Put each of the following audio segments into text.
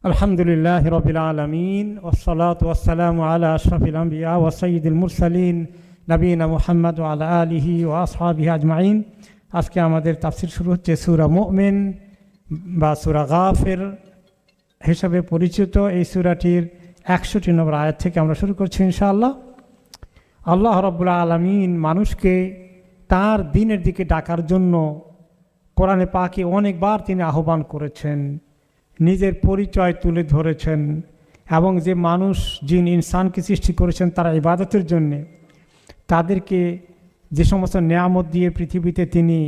আলহামদুলিল্লাহ রবিল আলমিন ওসলাত ওয়াসালাম আলা আশরাফিল আম্বিয়া ওয়া সাইয়্যিদুল মুরসালিন নবীনা মুহাম্মদ ওয়া আলা আলিহি ওয়া আসহাবিহি আজমাইন। আজকে আমাদের তাফসির শুরু হচ্ছে সূরা মুমিন বা সূরা গাফির হিসাবে পরিচিত এই সূরাটির 61 নম্বর আয়াত থেকে আমরা শুরু করছি ইনশাআল্লাহ। আল্লাহ রাব্বুল আলামিন মানুষকে তার দ্বীনের দিকে ডাকার জন্য কোরআনে পাকে অনেকবার তিনি আহ্বান করেছেন, নিজের পরিচয় তুলে ধরেছেন এবং যে মানুষ জিন ইনসানকে সৃষ্টি করেছেন তারা ইবাদতের জন্যে, তাদেরকে যে সমস্ত নেয়ামত দিয়ে পৃথিবীতে তিনি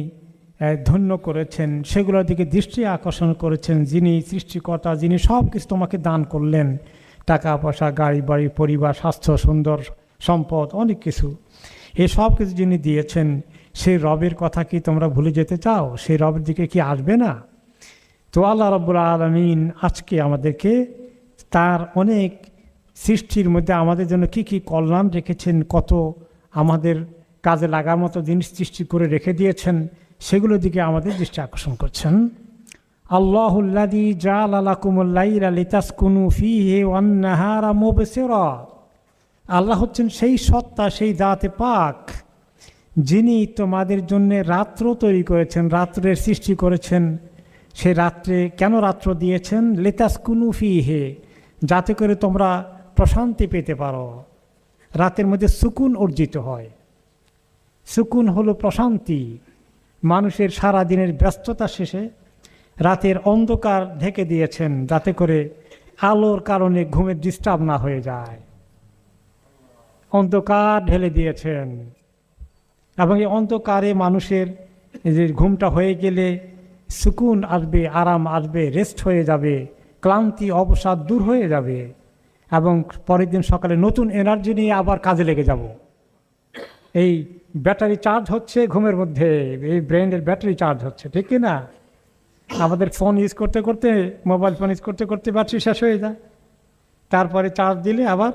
ধন্য করেছেন সেগুলোর দিকে দৃষ্টি আকর্ষণ করেছেন। যিনি সৃষ্টিকর্তা, যিনি সব কিছু তোমাকে দান করলেন, টাকা পয়সা, গাড়ি বাড়ি, পরিবার, স্বাস্থ্য, সুন্দর সম্পদ, অনেক কিছু, এই সব কিছু যিনি দিয়েছেন, সেই রবের কথা কি তোমরা ভুলে যেতে চাও? সেই রবের দিকে কি আসবে না? তো আল্লাহ রাব্বুল আলামিন আজকে আমাদেরকে তার অনেক সৃষ্টির মধ্যে আমাদের জন্য কি কি কল্যাণ রেখেছেন, কত আমাদের কাজে লাগার মতো জিনিস সৃষ্টি করে রেখে দিয়েছেন, সেগুলোর দিকে আমাদের দৃষ্টি আকর্ষণ করছেন। আল্লাহুল্লাযী জাআলা লাকুমুল লাইলা লিতাসকুনু ফীহি ওয়ান নাহারা মুবসিরা। আল্লাহ হচ্ছেন সেই সত্তা, সেই জাতে পাক, যিনি তোমাদের জন্য রাত্র তৈরি করেছেন, রাত্রের সৃষ্টি করেছেন। সে রাত্রে কেন রাত্র দিয়েছেন? লিতাসকুনু ফীহি, যাতে করে তোমরা প্রশান্তি পেতে পারো। রাতের মধ্যে সুকুন অর্জিত হয়। সুকুন হলো প্রশান্তি। মানুষের সারা দিনের ব্যস্ততা শেষে রাতের অন্ধকার ঢেকে দিয়েছেন, যাতে করে আলোর কারণে ঘুমের ডিস্টার্ব না হয়ে যায়। অন্ধকার ঢেলে দিয়েছেন এবং এই অন্ধকারে মানুষের যে ঘুমটা হয়ে গেলে সুকুন আসবে, আরাম আসবে, রেস্ট হয়ে যাবে, ক্লান্তি অবসাদ দূর হয়ে যাবে এবং পরের দিন সকালে নতুন এনার্জি নিয়ে আবার কাজে লেগে যাব। এই ব্যাটারি চার্জ হচ্ছে ঘুমের মধ্যে, এই ব্রেনের ব্যাটারি চার্জ হচ্ছে, ঠিক কি না? আমাদের ফোন ইউজ করতে করতে, মোবাইল ফোন ইউজ করতে করতে ব্যাটারি শেষ হয়ে যায়, তারপরে চার্জ দিলে আবার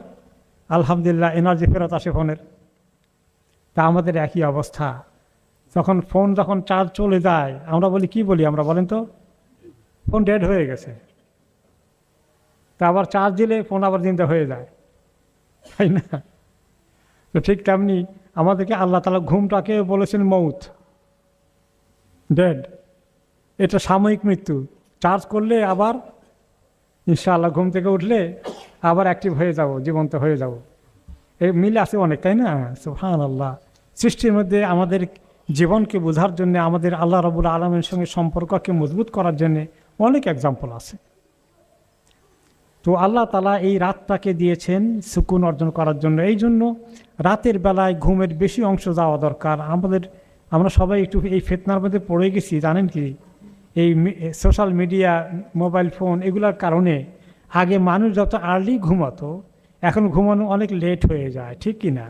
আলহামদুলিল্লাহ এনার্জি ফেরত আসে ফোনের। তা আমাদের একই অবস্থা। ফোন যখন চার্জ চলে যায় আমরা বলি, কি বলি আমরা বলেন তো? ফোন ডেড হয়ে গেছে। তা আবার চার্জ দিলে ফোন আবার জিন্দা হয়ে যায়, তাই না? তো ঠিক তেমনি আমাদেরকে আল্লাহ তাআলা ঘুমটাকে বলেছেন মৌত, ডেড। এটা সাময়িক মৃত্যু। চার্জ করলে আবার ইনশাআল্লাহ ঘুম থেকে উঠলে আবার অ্যাক্টিভ হয়ে যাব, জীবন্ত হয়ে যাব। এই মিল আছে অনেক, তাই না? সুবহানাল্লাহ। সৃষ্টির মধ্যে আমাদের জীবনকে বোঝার জন্য, আমাদের আল্লাহ রাব্বুল আলামিনের সঙ্গে সম্পর্ককে মজবুত করার জন্য অনেক এক্সাম্পল আছে। তো আল্লাহ তাআলা এই রাতটাকে দিয়েছেন সুকুন অর্জন করার জন্য। এই জন্য রাতের বেলায় ঘুমের বেশি অংশ যাওয়া দরকার। আমরা সবাই একটু এই ফিতনার মধ্যে পড়ে গেছি, জানেন কি? এই সোশ্যাল মিডিয়া, মোবাইল ফোন, এগুলোর কারণে আগে মানুষ যত আর্লি ঘুমাতো, এখন ঘুমানো অনেক লেট হয়ে যায়, ঠিক কি না?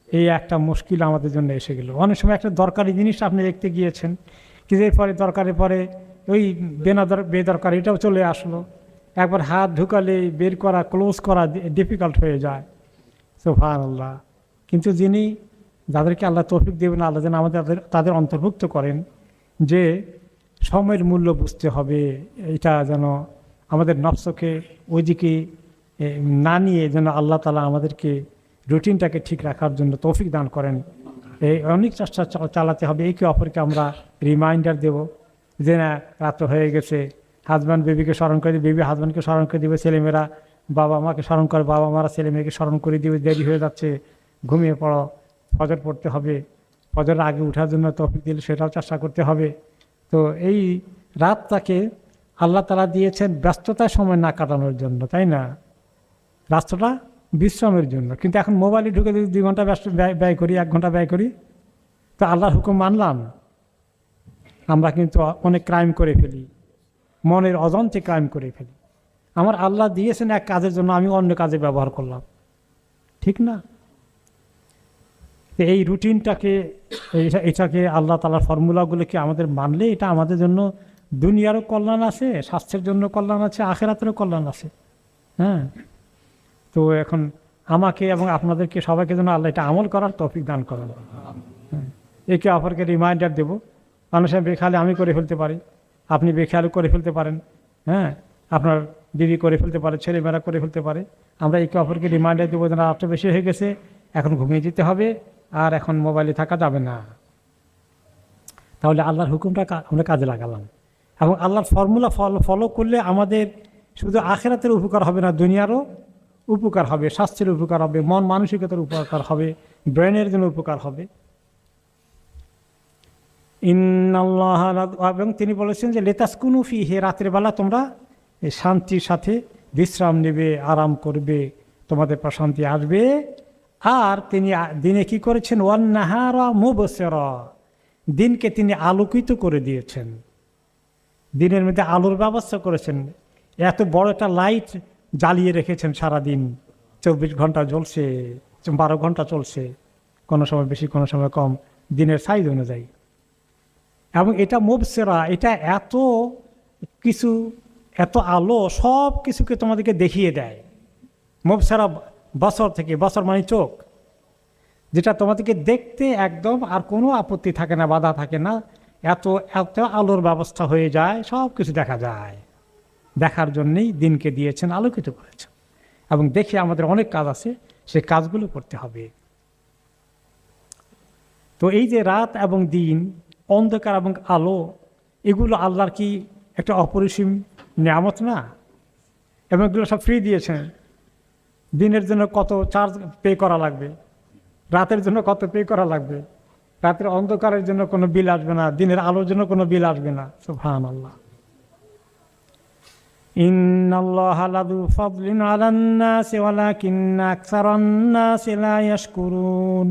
এই একটা মুশকিল আমাদের জন্য এসে গেল। অনেক সময় একটা দরকারি জিনিস আপনি দেখতে গিয়েছেন, কিন্তু এরপরে দরকারের পরে ওই বেদরকারিটাও চলে আসলো। একবার হাত ঢুকালে বের করা, ক্লোজ করা ডিফিকাল্ট হয়ে যায়। সুবহানাল্লাহ। কিন্তু যাদেরকে আল্লাহ তৌফিক দেবেন, আল্লাহ যেন তাদের অন্তর্ভুক্ত করেন যে সময়ের মূল্য বুঝতে হবে। এটা যেন আমাদের নফসকে ওইদিকে না নিয়ে যেন আল্লাহ তাআলা আমাদেরকে রুটিনটাকে ঠিক রাখার জন্য তৌফিক দান করেন। এই অনেক চেষ্টা চালাতে হবে। একে অপরকে আমরা রিমাইন্ডার দেব যে না, রাত হয়ে গেছে। হাজব্যান্ড বেবিকে স্মরণ করে দিবে, বেবি হাজব্যান্ডকে স্মরণ করে দিবে, ছেলেমেয়েরা বাবা মাকে স্মরণ করে, বাবা মারা ছেলে মেয়েকে স্মরণ করে দিবে, দেরি হয়ে যাচ্ছে, ঘুমিয়ে পড়ো, ফজর পড়তে হবে, ফজরের আগে ওঠার জন্য তৌফিক দিলে সেটাও চেষ্টা করতে হবে। তো এই রাতটাকে আল্লাহ তাআলা দিয়েছেন ব্যস্ততার সময় না কাটানোর জন্য, তাই না? রাতটা বিশ্রামের জন্য। কিন্তু এখন মোবাইলে ঢুকে যদি 2 ঘন্টা ব্যয় করি, 1 ঘন্টা ব্যয় করি, তো আল্লাহর হুকুম মানলাম, আমরা কিন্তু অনেক ক্রাইম করে ফেলি, মনের অজান্তে ক্রাইম করে ফেলি। আমার আল্লাহ দিয়েছেন এক কাজের জন্য, আমি অন্য কাজে ব্যবহার করলাম, ঠিক না? এই রুটিনটাকে, এটাকে আল্লাহ তাআলার ফর্মুলাগুলোকে আমাদের মানলে এটা আমাদের জন্য দুনিয়ারও কল্যাণ আছে, স্বাস্থ্যের জন্য কল্যাণ আছে, আখিরাতেরও কল্যাণ আছে। হ্যাঁ, তো এখন আমাকে এবং আপনাদেরকে সবাইকে যেন আল্লাহ এটা আমল করার তৌফিক দান করেন। একে অপরকে রিমাইন্ডার দেব। মানুষের বেখালে আমি করে ফেলতে পারি, আপনি বেখেয়াল করে ফেলতে পারেন। হ্যাঁ, আপনার বিবি করে ফেলতে পারে, ছেলেমেয়েরা করে ফেলতে পারে। আমরা একে অপরকে রিমাইন্ডার দেবো যে রাতটা বেশি হয়ে গেছে, এখন ঘুমিয়ে যেতে হবে, আর এখন মোবাইলে থাকা যাবে না। তাহলে আল্লাহর হুকুমটা আমরা কাজে লাগালাম, এবং আল্লাহর ফর্মুলা ফলো করলে আমাদের শুধু আখিরাতের উপকার হবে না, দুনিয়ারও উপকার হবে, স্বাস্থ্যের উপকার হবে, মন মানসিকতার উপকার হবে, ব্রেনের জন্য উপকার হবে। ইন্নাল্লাহ, এবং তিনি বলেছেন যে লেতাসকুনু ফিহি, রাতের বেলা তোমরা শান্তির সাথে বিশ্রাম নেবে, আরাম করবে, তোমাদের প্রশান্তি আসবে। আর তিনি দিনে কি করেছেন, ওয়ান নাহারা মুবসিরা, দিনকে তিনি আলোকিত করে দিয়েছেন, দিনের মধ্যে আলোর ব্যবস্থা করেছেন। এত বড় একটা লাইট জ্বালিয়ে রেখেছেন সারাদিন, 24 ঘন্টা জ্বলছে, 12 ঘন্টা চলছে, কোনো সময় বেশি কোনো সময় কম, দিনের সাইজ অনুযায়ী। এবং এটা মুবসিরা, এটা এত কিছু, এত আলো সব কিছুকে তোমাদেরকে দেখিয়ে দেয়। মুবসিরা বছর থেকে, বছর মানে চোখ, যেটা তোমাদেরকে দেখতে একদম আর কোনো আপত্তি থাকে না, বাধা থাকে না, এত এত আলোর ব্যবস্থা হয়ে যায়, সব কিছু দেখা যায়। দেখার জন্যেই দিনকে দিয়েছেন, আলোকিত করেছেন। এবং দেখে আমাদের অনেক কাজ আছে, সেই কাজগুলো করতে হবে। তো এই যে রাত এবং দিন, অন্ধকার এবং আলো, এগুলো আল্লাহর কি একটা অপরিসীম নিয়ামত না? এবং এগুলো সব ফ্রি দিয়েছেন। দিনের জন্য কত চার্জ পে করা লাগবে, রাতের জন্য কত পে করা লাগবে, রাতের অন্ধকারের জন্য কোনো বিল আসবে না, দিনের আলোর জন্য কোনো বিল আসবে না। সুবহানাল্লাহ। ইন্নাল্লাহা লাযু ফাদলিন আলান নাসি ওয়ালাকিন্না আকসারান নাসি লা ইয়াশকুরুন।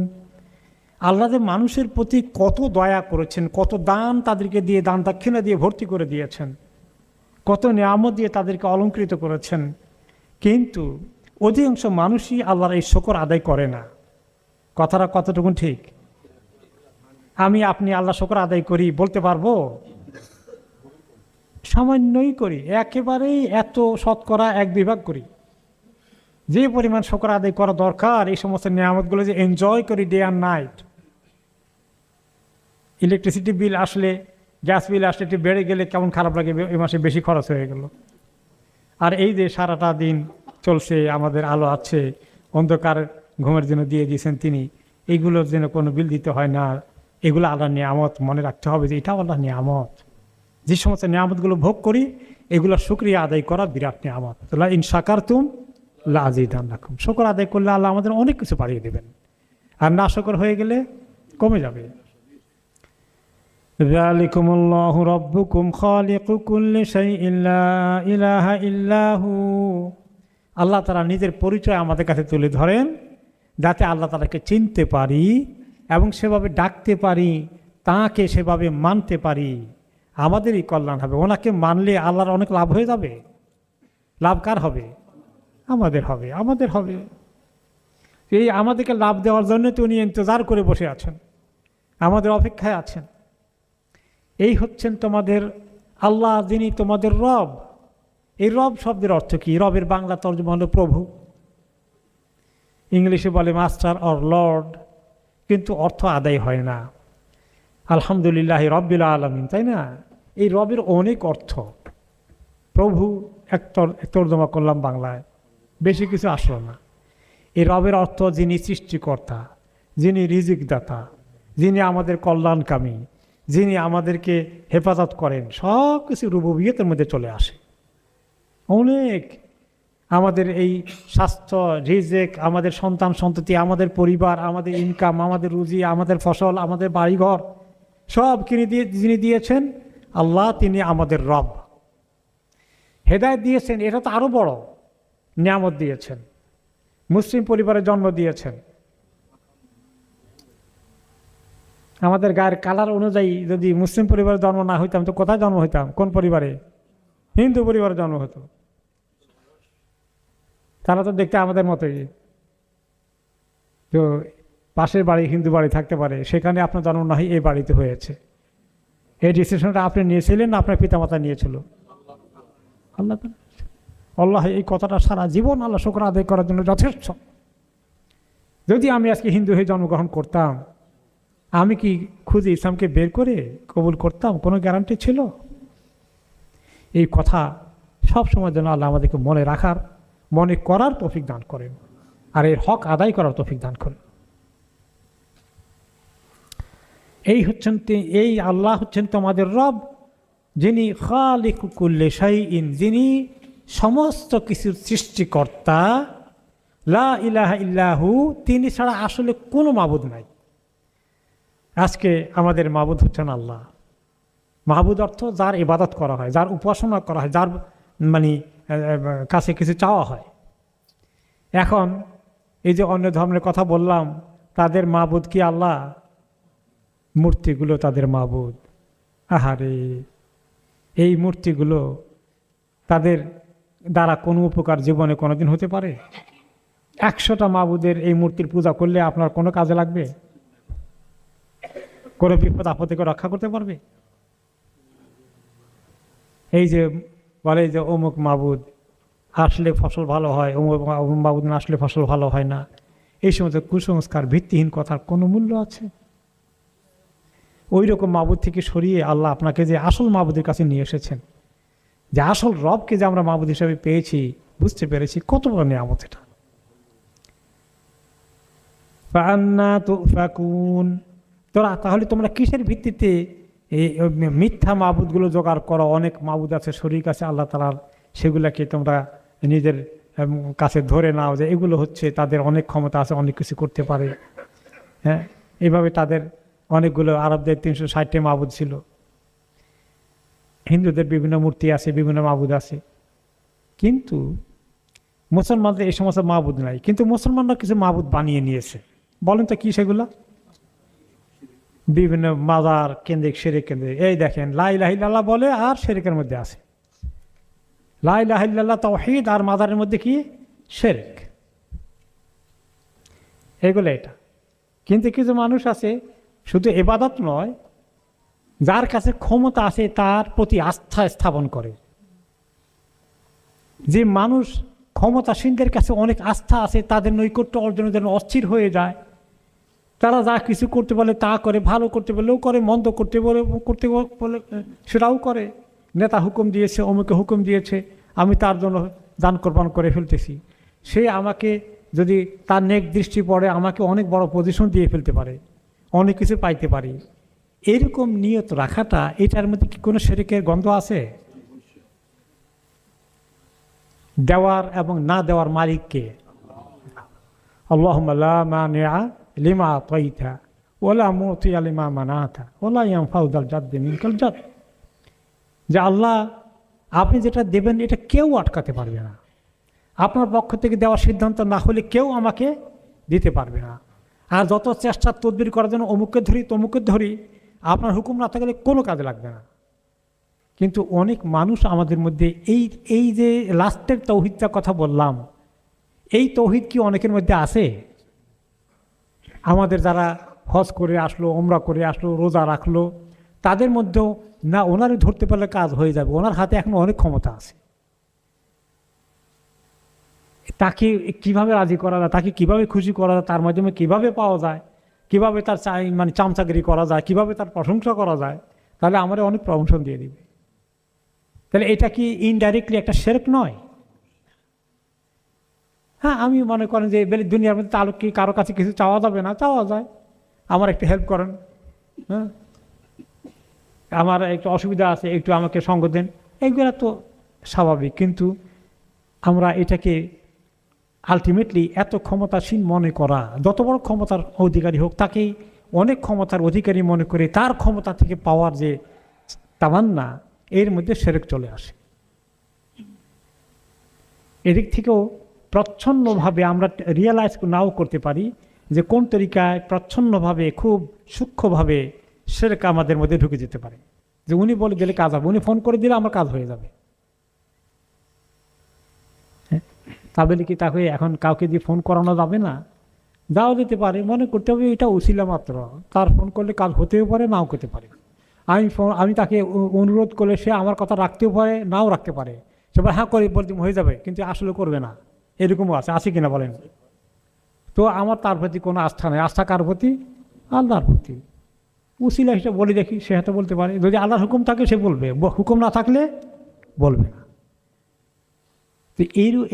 আল্লাহ যে মানুষের প্রতি কত দয়া করেছেন, কত দান তাদেরকে দিয়ে, দান দক্ষিণা দিয়ে ভর্তি করে দিয়েছেন, কত নিয়ামত দিয়ে তাদেরকে অলঙ্কৃত করেছেন, কিন্তু অধিকাংশ মানুষই আল্লাহর এই শুকর আদায় করে না। কথাটা কতটুকু ঠিক? আমি আপনি আল্লাহ শুকর আদায় করি বলতে পারবো? সামান্যই করি, একেবারেই এত শতকরা 1 ভাগ করি। যে পরিমাণ শুকর আদায় করা দরকার, এই সমস্ত নিয়ামতগুলো যে এনজয় করি day and night. Electricity bill আসলে, গ্যাস বিল আসলে একটু বেড়ে গেলে কেমন খারাপ লাগে, এই মাসে বেশি খরচ হয়ে গেল। আর এই যে সারাটা দিন চলছে, আমাদের আলো আছে, অন্ধকার ঘুমের জন্য দিয়ে দিয়েছেন তিনি, এইগুলোর জন্য কোনো বিল দিতে হয় না। এগুলো আল্লাহর নিয়ামত, মনে রাখতে হবে যে এটাও আল্লাহর নিয়ামত। যে সমস্ত নিয়ামতগুলো ভোগ করি, এগুলো শুকরিয়া আদায় করা বিরাট নিয়ামত। লা ইন শাকারতুম লা আযীদান্নাকুম। শুকর আদায় করলে আল্লাহ আমাদের অনেক কিছু বাড়িয়ে দেবেন, আর না শুকর হয়ে গেলে কমে যাবে। যালিকুমুল্লাহু রাব্বুকুম খালিকু কুল্লি শাইইন লা ইলাহা ইল্লাহু। আল্লাহ তাআলা নিজের পরিচয় আমাদের কাছে তুলে ধরেন, যাতে আল্লাহ তাআলাকে চিনতে পারি এবং সেভাবে ডাকতে পারি, তাঁকে সেভাবে মানতে পারি, আমাদেরই কল্যাণ হবে। ওনাকে মানলে আল্লাহর অনেক লাভ হয়ে যাবে। লাভ কার হবে? আমাদের হবে, আমাদের হবে। এই আমাদেরকে লাভ দেওয়ার জন্য তো উনি ইন্তজার করে বসে আছেন, আমাদের অপেক্ষায় আছেন। এই হচ্ছেন তোমাদের আল্লাহ, যিনি তোমাদের রব। এই রব শব্দের অর্থ কি? রবের বাংলা তর্জমা হলো প্রভু, ইংলিশে বলে মাস্টার অর লর্ড, কিন্তু অর্থ আদায় হয় না। আলহামদুলিল্লাহ রব্বিল আলামিন, তাই না? এই রবের অনেক অর্থ। প্রভু এক তর্জমা করলাম বাংলায়, বেশি কিছু আসলো না। এই রবের অর্থ যিনি সৃষ্টিকর্তা, যিনি রিজিকদাতা, যিনি আমাদের কল্যাণকামী, যিনি আমাদেরকে হেফাজত করেন, সব কিছু রুবুবিয়তের মধ্যে চলে আসে। অনেক আমাদের এই স্বাস্থ্য, রিজিক, আমাদের সন্তান সন্ততি, আমাদের পরিবার, আমাদের ইনকাম, আমাদের রুজি, আমাদের ফসল, আমাদের বাড়িঘর, সব যিনি দিয়েছেন আল্লাহ, তিনি আমাদের রব। হেদায়েত দিয়েছেন, এটা তো আরও বড় নিয়ামত দিয়েছেন। মুসলিম পরিবারে জন্ম দিয়েছেন। আমাদের গায়ের কালার অনুযায়ী যদি মুসলিম পরিবারে জন্ম না হইতাম তো কোথায় জন্ম হইতাম? কোন পরিবারে? হিন্দু পরিবারে জন্ম হতো। তারা তো দেখতে আমাদের মতোই। তো পাশের বাড়ি হিন্দু বাড়ি থাকতে পারে, সেখানে আপনার জন্ম না হয় এই বাড়িতে হয়েছে। এই ডিসিশনটা আপনি নিয়েছিলেন না আপনার পিতামাতা নিয়েছিল? আল্লাহ। আল্লাহ এই কথাটা সারা জীবন আল্লাহ শুকর আদায় করার জন্য যথেষ্ট। যদি আমি আজকে হিন্দু হয়ে জন্মগ্রহণ করতাম, আমি কি খুঁজে ইসলামকে বের করে কবুল করতাম? কোনো গ্যারান্টি ছিল? এই কথা সব সময় যেন আল্লাহ আমাদেরকে মনে রাখার, মনে করার তৌফিক দান করেন, আর এর হক আদায় করার তৌফিক দান করেন। এই আল্লাহ হচ্ছেন তোমাদের রব, যিনি খালিকু কুল্লি শাইইন, যিনি সমস্ত কিছুর সৃষ্টিকর্তা। লা ইলাহা ইল্লাহু, তিনি ছাড়া আসলে কোনো মাবুদ নাই। আজকে আমাদের মাবুদ হচ্ছেন আল্লাহ। মাবুদ অর্থ যার ইবাদত করা হয়, যার উপাসনা করা হয়, যার মানে কাছে কিছু চাওয়া হয়। এখন এই যে অন্য ধর্মের কথা বললাম, তাদের মাবুদ কি আল্লাহ? মূর্তিগুলো তাদের মাবুদ। আহারে, এই মূর্তিগুলো তাদের দ্বারা কোনো উপকার জীবনে কোনোদিন হতে পারে? 100টা মাবুদের এই মূর্তির পূজা করলে আপনার কোনো কাজে লাগবে? কোনো বিপদ আপদ থেকে রক্ষা করতে পারবে? এই যে বলে যে অমুক মাবুদ আসলে ফসল ভালো হয়, অমুক মাবুদ না আসলে ফসল ভালো হয় না, এই সমস্ত কুসংস্কার, ভিত্তিহীন কথার কোনো মূল্য আছে? ওই রকম মাবুদ থেকে সরিয়ে আল্লাহ আপনাকে যে আসল মাবুদের কাছে নিয়ে এসেছেন, যে আসল রবকে যে আমরা মাবুদ হিসাবে পেয়েছি, বুঝতে পেরেছি, কত বড় নিয়ামত এটা। তাহলে তোমরা কিসের ভিত্তিতে এই মিথ্যা মাবুদগুলো জোগাড় করো? অনেক মাবুদ আছে, শরীক আছে আল্লাহ তাআলার, সেগুলাকে তোমরা নিজের কাছে ধরে নাও যে এগুলো হচ্ছে তাদের অনেক ক্ষমতা আছে, অনেক কিছু করতে পারে। হ্যাঁ, এইভাবে তাদের অনেকগুলো, আরবদের 360টি মাবুদ ছিল, হিন্দুদের বিভিন্ন মূর্তি আছে, বিভিন্ন মাবুদ আছে, কিন্তু মুসলমানদের এই সমস্ত মাবুদ নাই। কিন্তু মুসলমানরা কিছু মাবুদ বানিয়ে নিয়েছে। বলেন তো কি সেগুলো? বিভিন্ন মাজার কেন্দ্রিক, শিরক কেন্দ্রিক। এই দেখেন, লা ইলাহা ইল্লাল্লাহ বলে আর শিরকের মধ্যে আছে। লা ইলাহা ইল্লাল্লাহ তাওহীদ, আর মাজারের মধ্যে কি? শিরক। এগুলো এটা। কিন্তু কিছু মানুষ আছে শুধু ইবাদত নয়, যার কাছে ক্ষমতা আছে তার প্রতি আস্থা স্থাপন করে। যে মানুষ ক্ষমতাসীনদের কাছে অনেক আস্থা আছে, তাদের নৈকট্য অর্জনের জন্য অস্থির হয়ে যায়। তারা যা কিছু করতে বলে তা করে, ভালো করতে বলেও করে, মন্দ করতে বলে সেটাও করে। নেতা হুকুম দিয়েছে, অমুকে হুকুম দিয়েছে, আমি তার জন্য দান কোরবান করে ফেলতেছি। সে আমাকে যদি তার নেক দৃষ্টি পড়ে, আমাকে অনেক বড় পজিশন দিয়ে ফেলতে পারে, অনেক কিছু পাইতে পারি। এরকম নিয়ত রাখাটা, এটার মধ্যে কি কোনো শিরকের গন্ধ আছে? দেওয়ার এবং না দেওয়ার মালিককে। আল্লাহুম্মা লা মানিআ লিমা আতাইতা ওয়ালা মুতিয়া লিমা মানাতা ওয়ালা ইয়ানফাউ যাল জাদ্দি মিনকাল জাদ। যে আল্লাহ, আপনি যেটা দেবেন এটা কেউ আটকাতে পারবে না। আপনার পক্ষ থেকে দেওয়ার সিদ্ধান্ত না হলে কেউ আমাকে দিতে পারবে না। আর যত চেষ্টা তদবির করার জন্য অমুককে ধরি তমুককে ধরি, আপনার হুকুম না থাকলে কোনো কাজে লাগবে না। কিন্তু অনেক মানুষ আমাদের মধ্যে এই যে লাস্টের তৌহিদটার কথা বললাম, এই তৌহিদ কি অনেকের মধ্যে আছে? আমাদের যারা হজ করে আসলো, ওমরা করে আসলো, রোজা রাখলো, তাদের মধ্যেও না ওনারই ধরতে পারলে কাজ হয়ে যাবে, ওনার হাতে এখন অনেক ক্ষমতা আছে। তাকে কিভাবে রাজি করা যায়, তাকে কিভাবে খুশি করা যায়, তার মাধ্যমে কিভাবে পাওয়া যায়, কিভাবে তার মানে চামচাগিরি করা যায়, কিভাবে তার প্রশংসা করা যায়, তাহলে আমার অনেক প্রমোশন দিয়ে দিবে। তাহলে এটা কি ইনডাইরেক্টলি একটা শিরক নয়? হ্যাঁ, আমি মনে করেন যে দুনিয়ার মধ্যে তাহলে কি কারো কাছে কিছু চাওয়া যাবে না? চাওয়া যায়, আমার একটু হেল্প করেন, হ্যাঁ, আমার একটু অসুবিধা আছে, একটু আমাকে সঙ্গ দেন, এইগুলো তো স্বাভাবিক। কিন্তু আমরা এটাকে আলটিমেটলি এত ক্ষমতাসীন মনে করা, যত বড় ক্ষমতার অধিকারী হোক তাকেই অনেক ক্ষমতার অধিকারী মনে করে তার ক্ষমতা থেকে পাওয়ার যে তামান্না, এর মধ্যে শিরক চলে আসে। এদিক থেকেও প্রচ্ছন্নভাবে আমরা রিয়েলাইজ নাও করতে পারি যে কোন তরিকায় প্রচ্ছন্নভাবে, খুব সূক্ষ্মভাবে শিরক আমাদের মধ্যে ঢুকে যেতে পারে। যে উনি বলে দিলে কাজ হবে, উনি ফোন করে দিলে আমার কাজ হয়ে যাবে। তাহলে কি তাকে এখন কাউকে দিয়ে ফোন করানো যাবে না? যাওয়া যেতে পারে, মনে করতে হবে এটা উছিলা মাত্র, তার ফোন করলে কাজ হতেও পারে, নাও করতে পারে। আমি তাকে অনুরোধ করলে সে আমার কথা রাখতেও পারে, নাও রাখতে পারে। সে বলে হ্যাঁ করে বলতে হয়ে যাবে, কিন্তু আসলে করবে না, এরকমও আছে কিনা বলেন? তো আমার তার প্রতি কোনো আস্থা নেই। আস্থা কার প্রতি? আল্লাহর প্রতি। উছিলা হিসেবে বলে দেখি, সে হয়তো বলতে পারে। যদি আল্লাহর হুকুম থাকে সে বলবে, হুকুম না থাকলে বলবে না। তো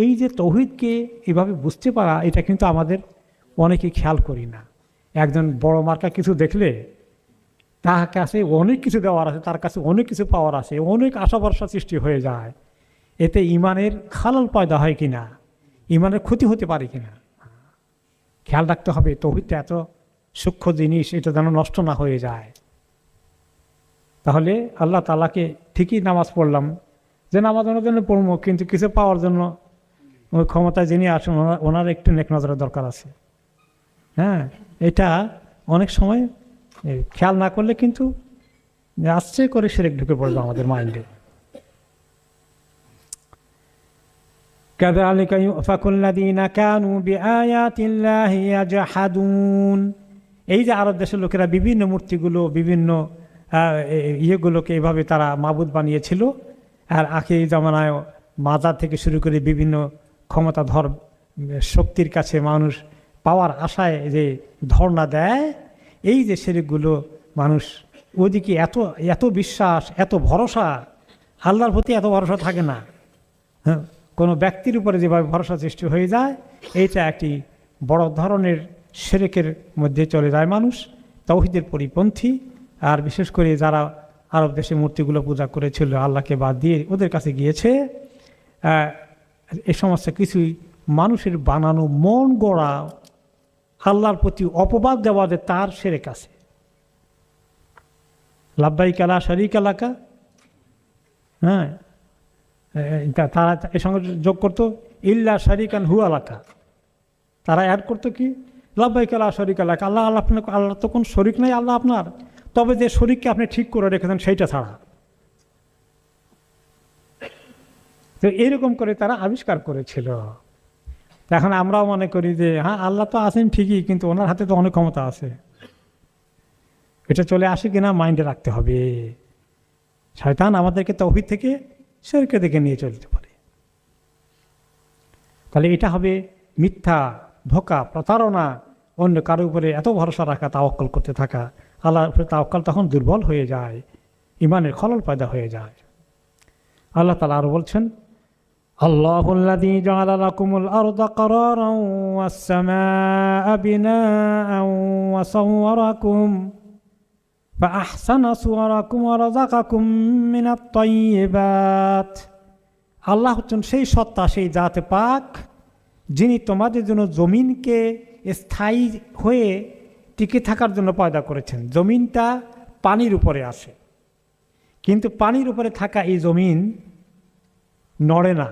এই যে তৌহিদকে এভাবে বুঝতে পারা, এটা কিন্তু আমাদের অনেকে খেয়াল করি না। একজন বড় মার্কা কিছু দেখলে তার কাছে অনেক কিছু দেওয়ার আছে, তার কাছে অনেক কিছু পাওয়ার আছে, অনেক আশা ভরসা সৃষ্টি হয়ে যায়। এতে ইমানের খালাল পয়দা হয় কিনা, ইমানের ক্ষতি হতে পারে কিনা খেয়াল রাখতে হবে। তৌহিদটা এত সূক্ষ্ম জিনিস, এটা যেন নষ্ট না হয়ে যায়। তাহলে আল্লাহ তাআলাকে ঠিকই নামাজ পড়লাম, যে নামাজ ওনার জন্য পড়বো, কিন্তু কিছু পাওয়ার জন্য ওই ক্ষমতায় যিনি আসেন ওনার একটু নেক নজরের দরকার আছে। হ্যাঁ, এটা অনেক সময় খেয়াল না করলে কিন্তু আস্তে করে শিরক ঢুকে পড়বে আমাদের মাইন্ডে। কাযালিকা ইউফাকুল লাযীনা কানু বিআয়াতিল্লাহি ইয়াজহাদুন। এই যে আরব দেশের লোকেরা বিভিন্ন মূর্তিগুলো, বিভিন্ন ইয়েগুলোকে এভাবে তারা মাবুদ বানিয়েছিল। আর আখিরি জামানায় মাজার থেকে শুরু করে বিভিন্ন ক্ষমতাধর শক্তির কাছে মানুষ পাওয়ার আশায় যে ধর্ণা দেয়, এই যে শিরকগুলো মানুষ ওদিকে এত বিশ্বাস, এত ভরসা, আল্লাহর প্রতি এত ভরসা থাকে না। হ্যাঁ, কোনো ব্যক্তির উপরে যেভাবে ভরসা সৃষ্টি হয়ে যায়, এইটা একটি বড় ধরনের শিরকের মধ্যে চলে যায় মানুষ, তাওহীদের পরিপন্থী। আর বিশেষ করে যারা আরব দেশে মূর্তিগুলো পূজা করেছিল, আল্লাহকে বাদ দিয়ে ওদের কাছে গিয়েছে, এ সমস্ত কিছুই মানুষের বানানো মন গড়া আল্লাহর প্রতি অপবাদ দেওয়া, যে তার শিরক আছে। লাব্বাইকা লা শারীকা লাকা, হ্যাঁ, তারা এর সঙ্গে যোগ করতো ইল্লা শারীকান হুয়া লাকা। তারা অ্যাড করতো কি, লাব্বাইকা লা শারীকা লাকা, আল্লাহ তো কোন শরীক নাই আল্লাহ আপনার, তবে যে শরীককে আপনি ঠিক করে রেখেছেন সেইটা ছাড়া। তো এরকম করে তারা আবিষ্কার করেছিল। এখন আমরাও মনে করি যে হ্যাঁ, আল্লাহ তো আছেন ঠিকই, কিন্তু ওনার হাতে তো অনেক ক্ষমতা আছে। এটা চলে আসে কিনা মাইন্ডে রাখতে হবে। শয়তান আমাদেরকে তাওহীদ থেকে শিরকের দিকে নিয়ে চলতে পারে। তাহলে এটা হবে মিথ্যা, ধোঁকা, প্রতারণা, অন্য কারো উপরে এত ভরসা রাখা, তাওয়াক্কুল করতে থাকা। আল্লাহর উপরে তাওয়াক্কুল তখন দুর্বল হয়ে যায়, ইমানের খলল পয়দা হয়ে যায়। আল্লাহ তাআলা আরো বলছেন, আল্লাহুল্লাযী জাআলা লাকুমুল আরদা ক্বারারান ওয়াস সামাআ বিনাআন ওয়া সাওয়ারাকুম ফাআহসানা সুওয়ারাকুম ওয়া রাযাকাকুম মিনাত তাইয়্যিবাত। আল্লাহ হচ্ছেন সেই সত্তা, সেই জাতে পাক, যিনি তোমাদের জন্য জমিনকে স্থায়ী হয়ে টিকে থাকার জন্য পয়দা করেছেন। জমিনটা পানির উপরে আসে, কিন্তু পানির উপরে থাকা এই জমিন নড়ে না।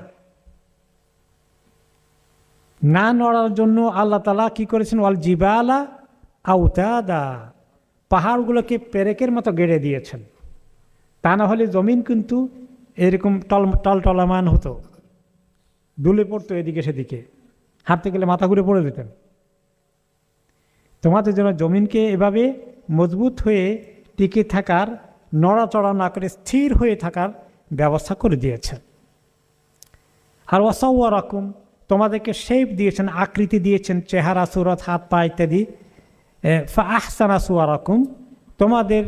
না নড়ার জন্য আল্লাহ তাআলা কি করেছেন, ওয়াল জিবালা আওতাদা, পাহাড়গুলোকে পেরেকের মতো গেড়ে দিয়েছেন। তা না হলে জমিন কিন্তু এরকম টলটলামান হতো, দুলে পড়তো এদিকে সেদিকে, হাঁটতে গেলে মাথা ঘুরে পড়ে যেতেন। তোমাদের জন্য জমিনকে এভাবে মজবুত হয়ে টিকে থাকার, নড়াচড়া না করে স্থির হয়ে থাকার ব্যবস্থা করে দিয়েছেন। আর ওয়াসাওয়ারাকুম, তোমাদেরকে শেপ দিয়েছেন, আকৃতি দিয়েছেন, চেহারা, সুরত, হাত পা ইত্যাদি। ফাআহসানা সুওয়ারাকুম, তোমাদের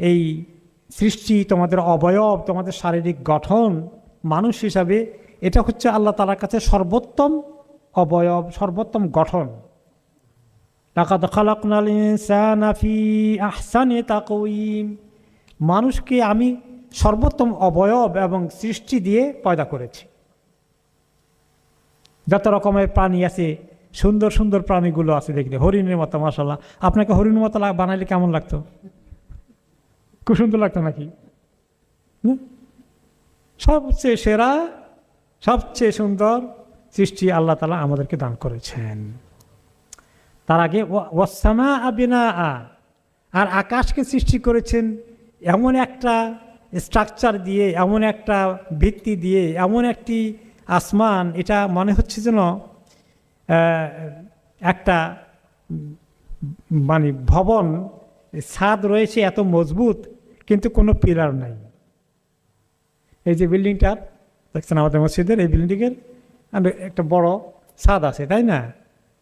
এই সৃষ্টি, তোমাদের অবয়ব, তোমাদের শারীরিক গঠন মানুষ হিসাবে, এটা হচ্ছে আল্লাহ তাআলার কাছে সর্বোত্তম অবয়ব, সর্বোত্তম গঠন। লাকাদ খালাকনাল ইনসানা ফি আহসানি তাকওয়িম, মানুষকে আমি সর্বোত্তম অবয়ব এবং সৃষ্টি দিয়ে পয়দা করেছি। যত রকমের প্রাণী আছে, সুন্দর সুন্দর প্রাণীগুলো আছে দেখলে, হরিণের মতো, মাশাআল্লাহ। আপনাকে হরিণের মতো বানাইলে কেমন লাগতো? খুব সুন্দর লাগতো নাকি? সবচেয়ে সেরা, সবচেয়ে সুন্দর সৃষ্টি আল্লাহ তাআলা আমাদেরকে দান করেছেন। তার আগে ওয়াসসামা বিনাআ, আর আকাশকে সৃষ্টি করেছেন এমন একটা স্ট্রাকচার দিয়ে, এমন একটা ভিত্তি দিয়ে, এমন একটি আসমান, এটা মনে হচ্ছে যেন একটা মানে ভবন, ছাদ রয়েছে এত মজবুত, কিন্তু কোনো পিলার নাই। এই যে বিল্ডিংটা দেখছেন আমাদের মসজিদের, এই বিল্ডিংয়ের একটা বড় ছাদ আছে, তাই না?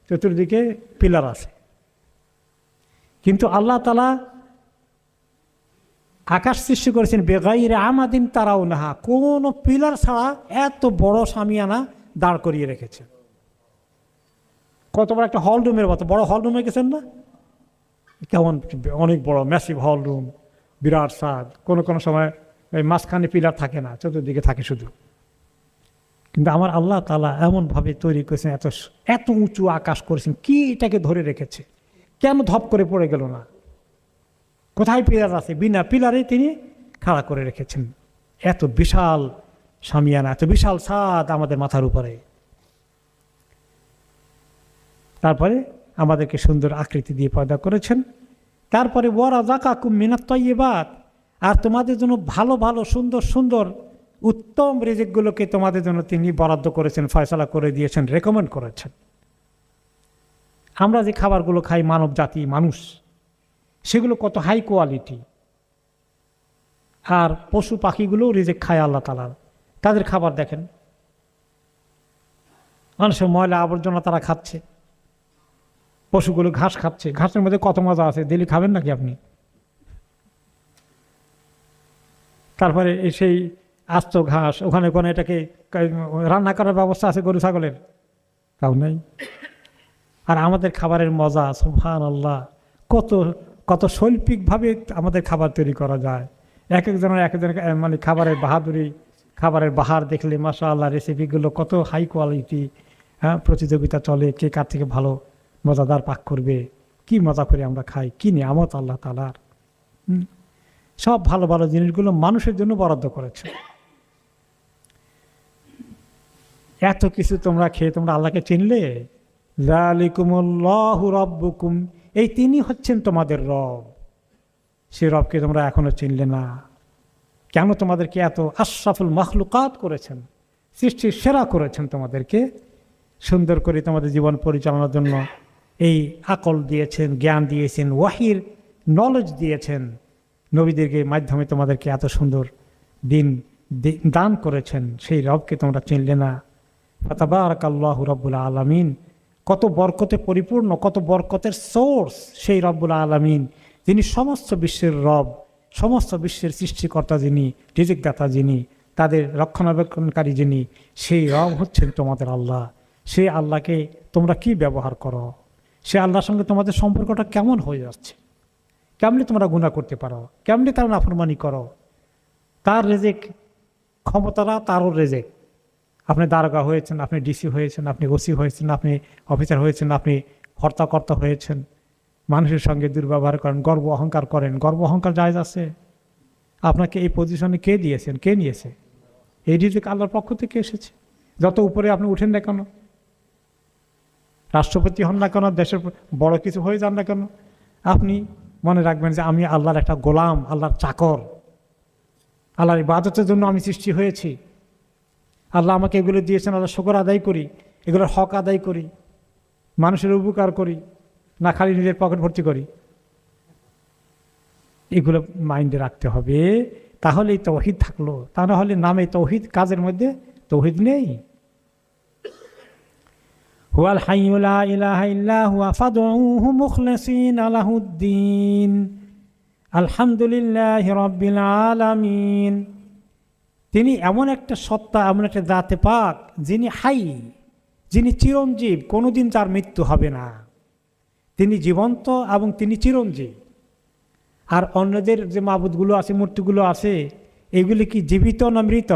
চতুর্দিকে পিলার আছে, কিন্তু আল্লাহ তাআলা আকাশ সৃষ্টি করেছেন বেগাইরে আমাদিন তারাও নাহা, কোনো পিলার ছাড়া এত বড় শামিয়ানা দাঁড় করিয়ে রেখেছেন। কত বড় একটা হল রুমের মতো, বড় হল রুমে গেছেন না, কেমন অনেক বড় ম্যাসিভ হল রুম, বিরাট সাদ। কোনো কোনো সময় ওই মাঝখানে পিলার থাকে না, চতুর্দিকে থাকে শুধু। কিন্তু আমার আল্লাহ তাআলা এমনভাবে তৈরি করেছেন, এত এত উঁচু আকাশ করেছেন, কি এটাকে ধরে রেখেছে, কেন ধপ করে পড়ে গেল না? কোথায় পিলার আছে? বিনা পিলারে তিনি খাড়া করে রেখেছেন। এত বিশাল শামিয়ানা, এত বিশাল ছাদ আমাদের মাথার উপরে। তারপরে আমাদেরকে সুন্দর আকৃতি দিয়ে পয়দা করেছেন। তারপরে ওয়ারাযাকাকুম মিনাত তাইয়্যিবাত, আর তোমাদের জন্য ভালো ভালো সুন্দর সুন্দর উত্তম রিজিকগুলোকে তোমাদের জন্য তিনি বরাদ্দ করেছেন, ফয়সালা করে দিয়েছেন, রেকমেন্ড করেছেন। আমরা যে খাবারগুলো খাই, মানব জাতি মানুষ, সেগুলো কত হাই কোয়ালিটি। আর পশু পাখিগুলো রিজিক খায় আল্লাহ তাআলা, তাদের খাবার দেখেন, মানুষের ময়লা আবর্জনা তারা খাচ্ছে, পশুগুলো ঘাস খাচ্ছে। ঘাসের মধ্যে কত মজা আছে, দিলি খাবেন নাকি আপনি? তারপরে সেই আস্ত ঘাস, ওখানে ওখানে এটাকে রান্না করার ব্যবস্থা আছে গরু ছাগলের? তাও নেই। আর আমাদের খাবারের মজা, সুবহানাল্লাহ, কত কত শৈল্পিকভাবে আমাদের খাবার তৈরি করা যায়। এক একজনের মানে খাবারের বাহাদুরি, খাবারের বাহার দেখলে মাশাআল্লাহ, রেসিপিগুলো কত হাই কোয়ালিটি। হ্যাঁ, প্রতিযোগিতা চলে, কে কার থেকে ভালো মজাদার পাক করবে। কি মজা করে আমরা খাই, কি নিয়ামত আল্লাহ তাআলার। সব ভালো ভালো জিনিসগুলো মানুষের জন্য বরাদ্দ করেছে। এত কিছু তোমরা খেয়ে তোমরা আল্লাহকে চিনলে? যালিকুমুল্লাহু রাব্বুকুম, এই তিনি হচ্ছেন তোমাদের রব। সে রবকে তোমরা এখনো চিনলে না। কেন তোমাদেরকে এত আশরাফুল মাখলুকাত করেছেন, সৃষ্টির সেরা করেছেন, তোমাদেরকে সুন্দর করে তোমাদের জীবন পরিচালনার জন্য এই আকল দিয়েছেন, জ্ঞান দিয়েছেন, ওয়াহির নলেজ দিয়েছেন, নবীদেরকে মাধ্যমে তোমাদেরকে এত সুন্দর দিন দান করেছেন। সেই রবকে তোমরা চিনলে না। ফাতাবারাকাল্লাহু রাব্বুল আলামিন, কত বরকতে পরিপূর্ণ, কত বরকতের সোর্স সেই রব্বুল আলামিন, যিনি সমস্ত বিশ্বের রব, সমস্ত বিশ্বের সৃষ্টিকর্তা যিনি, রিজিকদাতা যিনি, তাদের রক্ষণাবেক্ষণকারী যিনি, সেই রব হচ্ছেন তোমাদের আল্লাহ। সেই আল্লাহকে তোমরা কি ব্যবহার করো? সে আল্লাহর সঙ্গে তোমাদের সম্পর্কটা কেমন হয়ে যাচ্ছে? কেমনি তোমরা গুনাহ করতে পারো? কেমনি তার নাফরমানি করো? তার রেজেক ক্ষমতারা তারও রেজেক। আপনি দারোগা হয়েছেন, আপনি ডিসি হয়েছেন, আপনি ওসি হয়েছেন, আপনি অফিসার হয়েছেন, আপনি হর্তাকর্তা হয়েছেন, মানুষের সঙ্গে দুর্ব্যবহার করেন, গর্ব অহংকার করেন। গর্ব অহংকার জায়েজ আছে? আপনাকে এই পজিশনে কে দিয়েছেন, কে নিয়েছে? এই রিজিক আল্লাহর পক্ষ থেকে এসেছে। যত উপরে আপনি উঠেন না কেন, রাষ্ট্রপতি হন না কেন, দেশের বড় কিছু হয়ে যান না কেন, আপনি মনে রাখবেন যে আমি আল্লাহর একটা গোলাম, আল্লাহর চাকর, আল্লাহর ইবাদতের জন্য আমি সৃষ্টি হয়েছি। আল্লাহ আমাকে এগুলো দিয়েছেন, আল্লাহ শুকর আদায় করি, এগুলোর হক আদায় করি, মানুষের উপকার করি, না খালি নিজের পকেট ভর্তি করি। এগুলো মাইন্ডে রাখতে হবে, তাহলেই তৌহিদ থাকলো। তা না হলে নামে তৌহিদ, কাজের মধ্যে তৌহিদ নেই। হুয়াল হাইয়্যু লা ইলাহা ইল্লা হুয়া ফাদউহু মুখলিসিনা লাহুদ্দিন আলহামদুলিল্লাহি রাব্বিল আলামিন। তিনি এমন একটা সত্তা, এমন একটা জাতে পাক, যিনি হাই, যিনি চিরঞ্জীব, কোনোদিন তার মৃত্যু হবে না। তিনি জীবন্ত এবং তিনি চিরঞ্জীব। আর অন্যদের যে মাবুদগুলো আছে, মূর্তিগুলো আছে, এগুলি কি জীবিত না মৃত?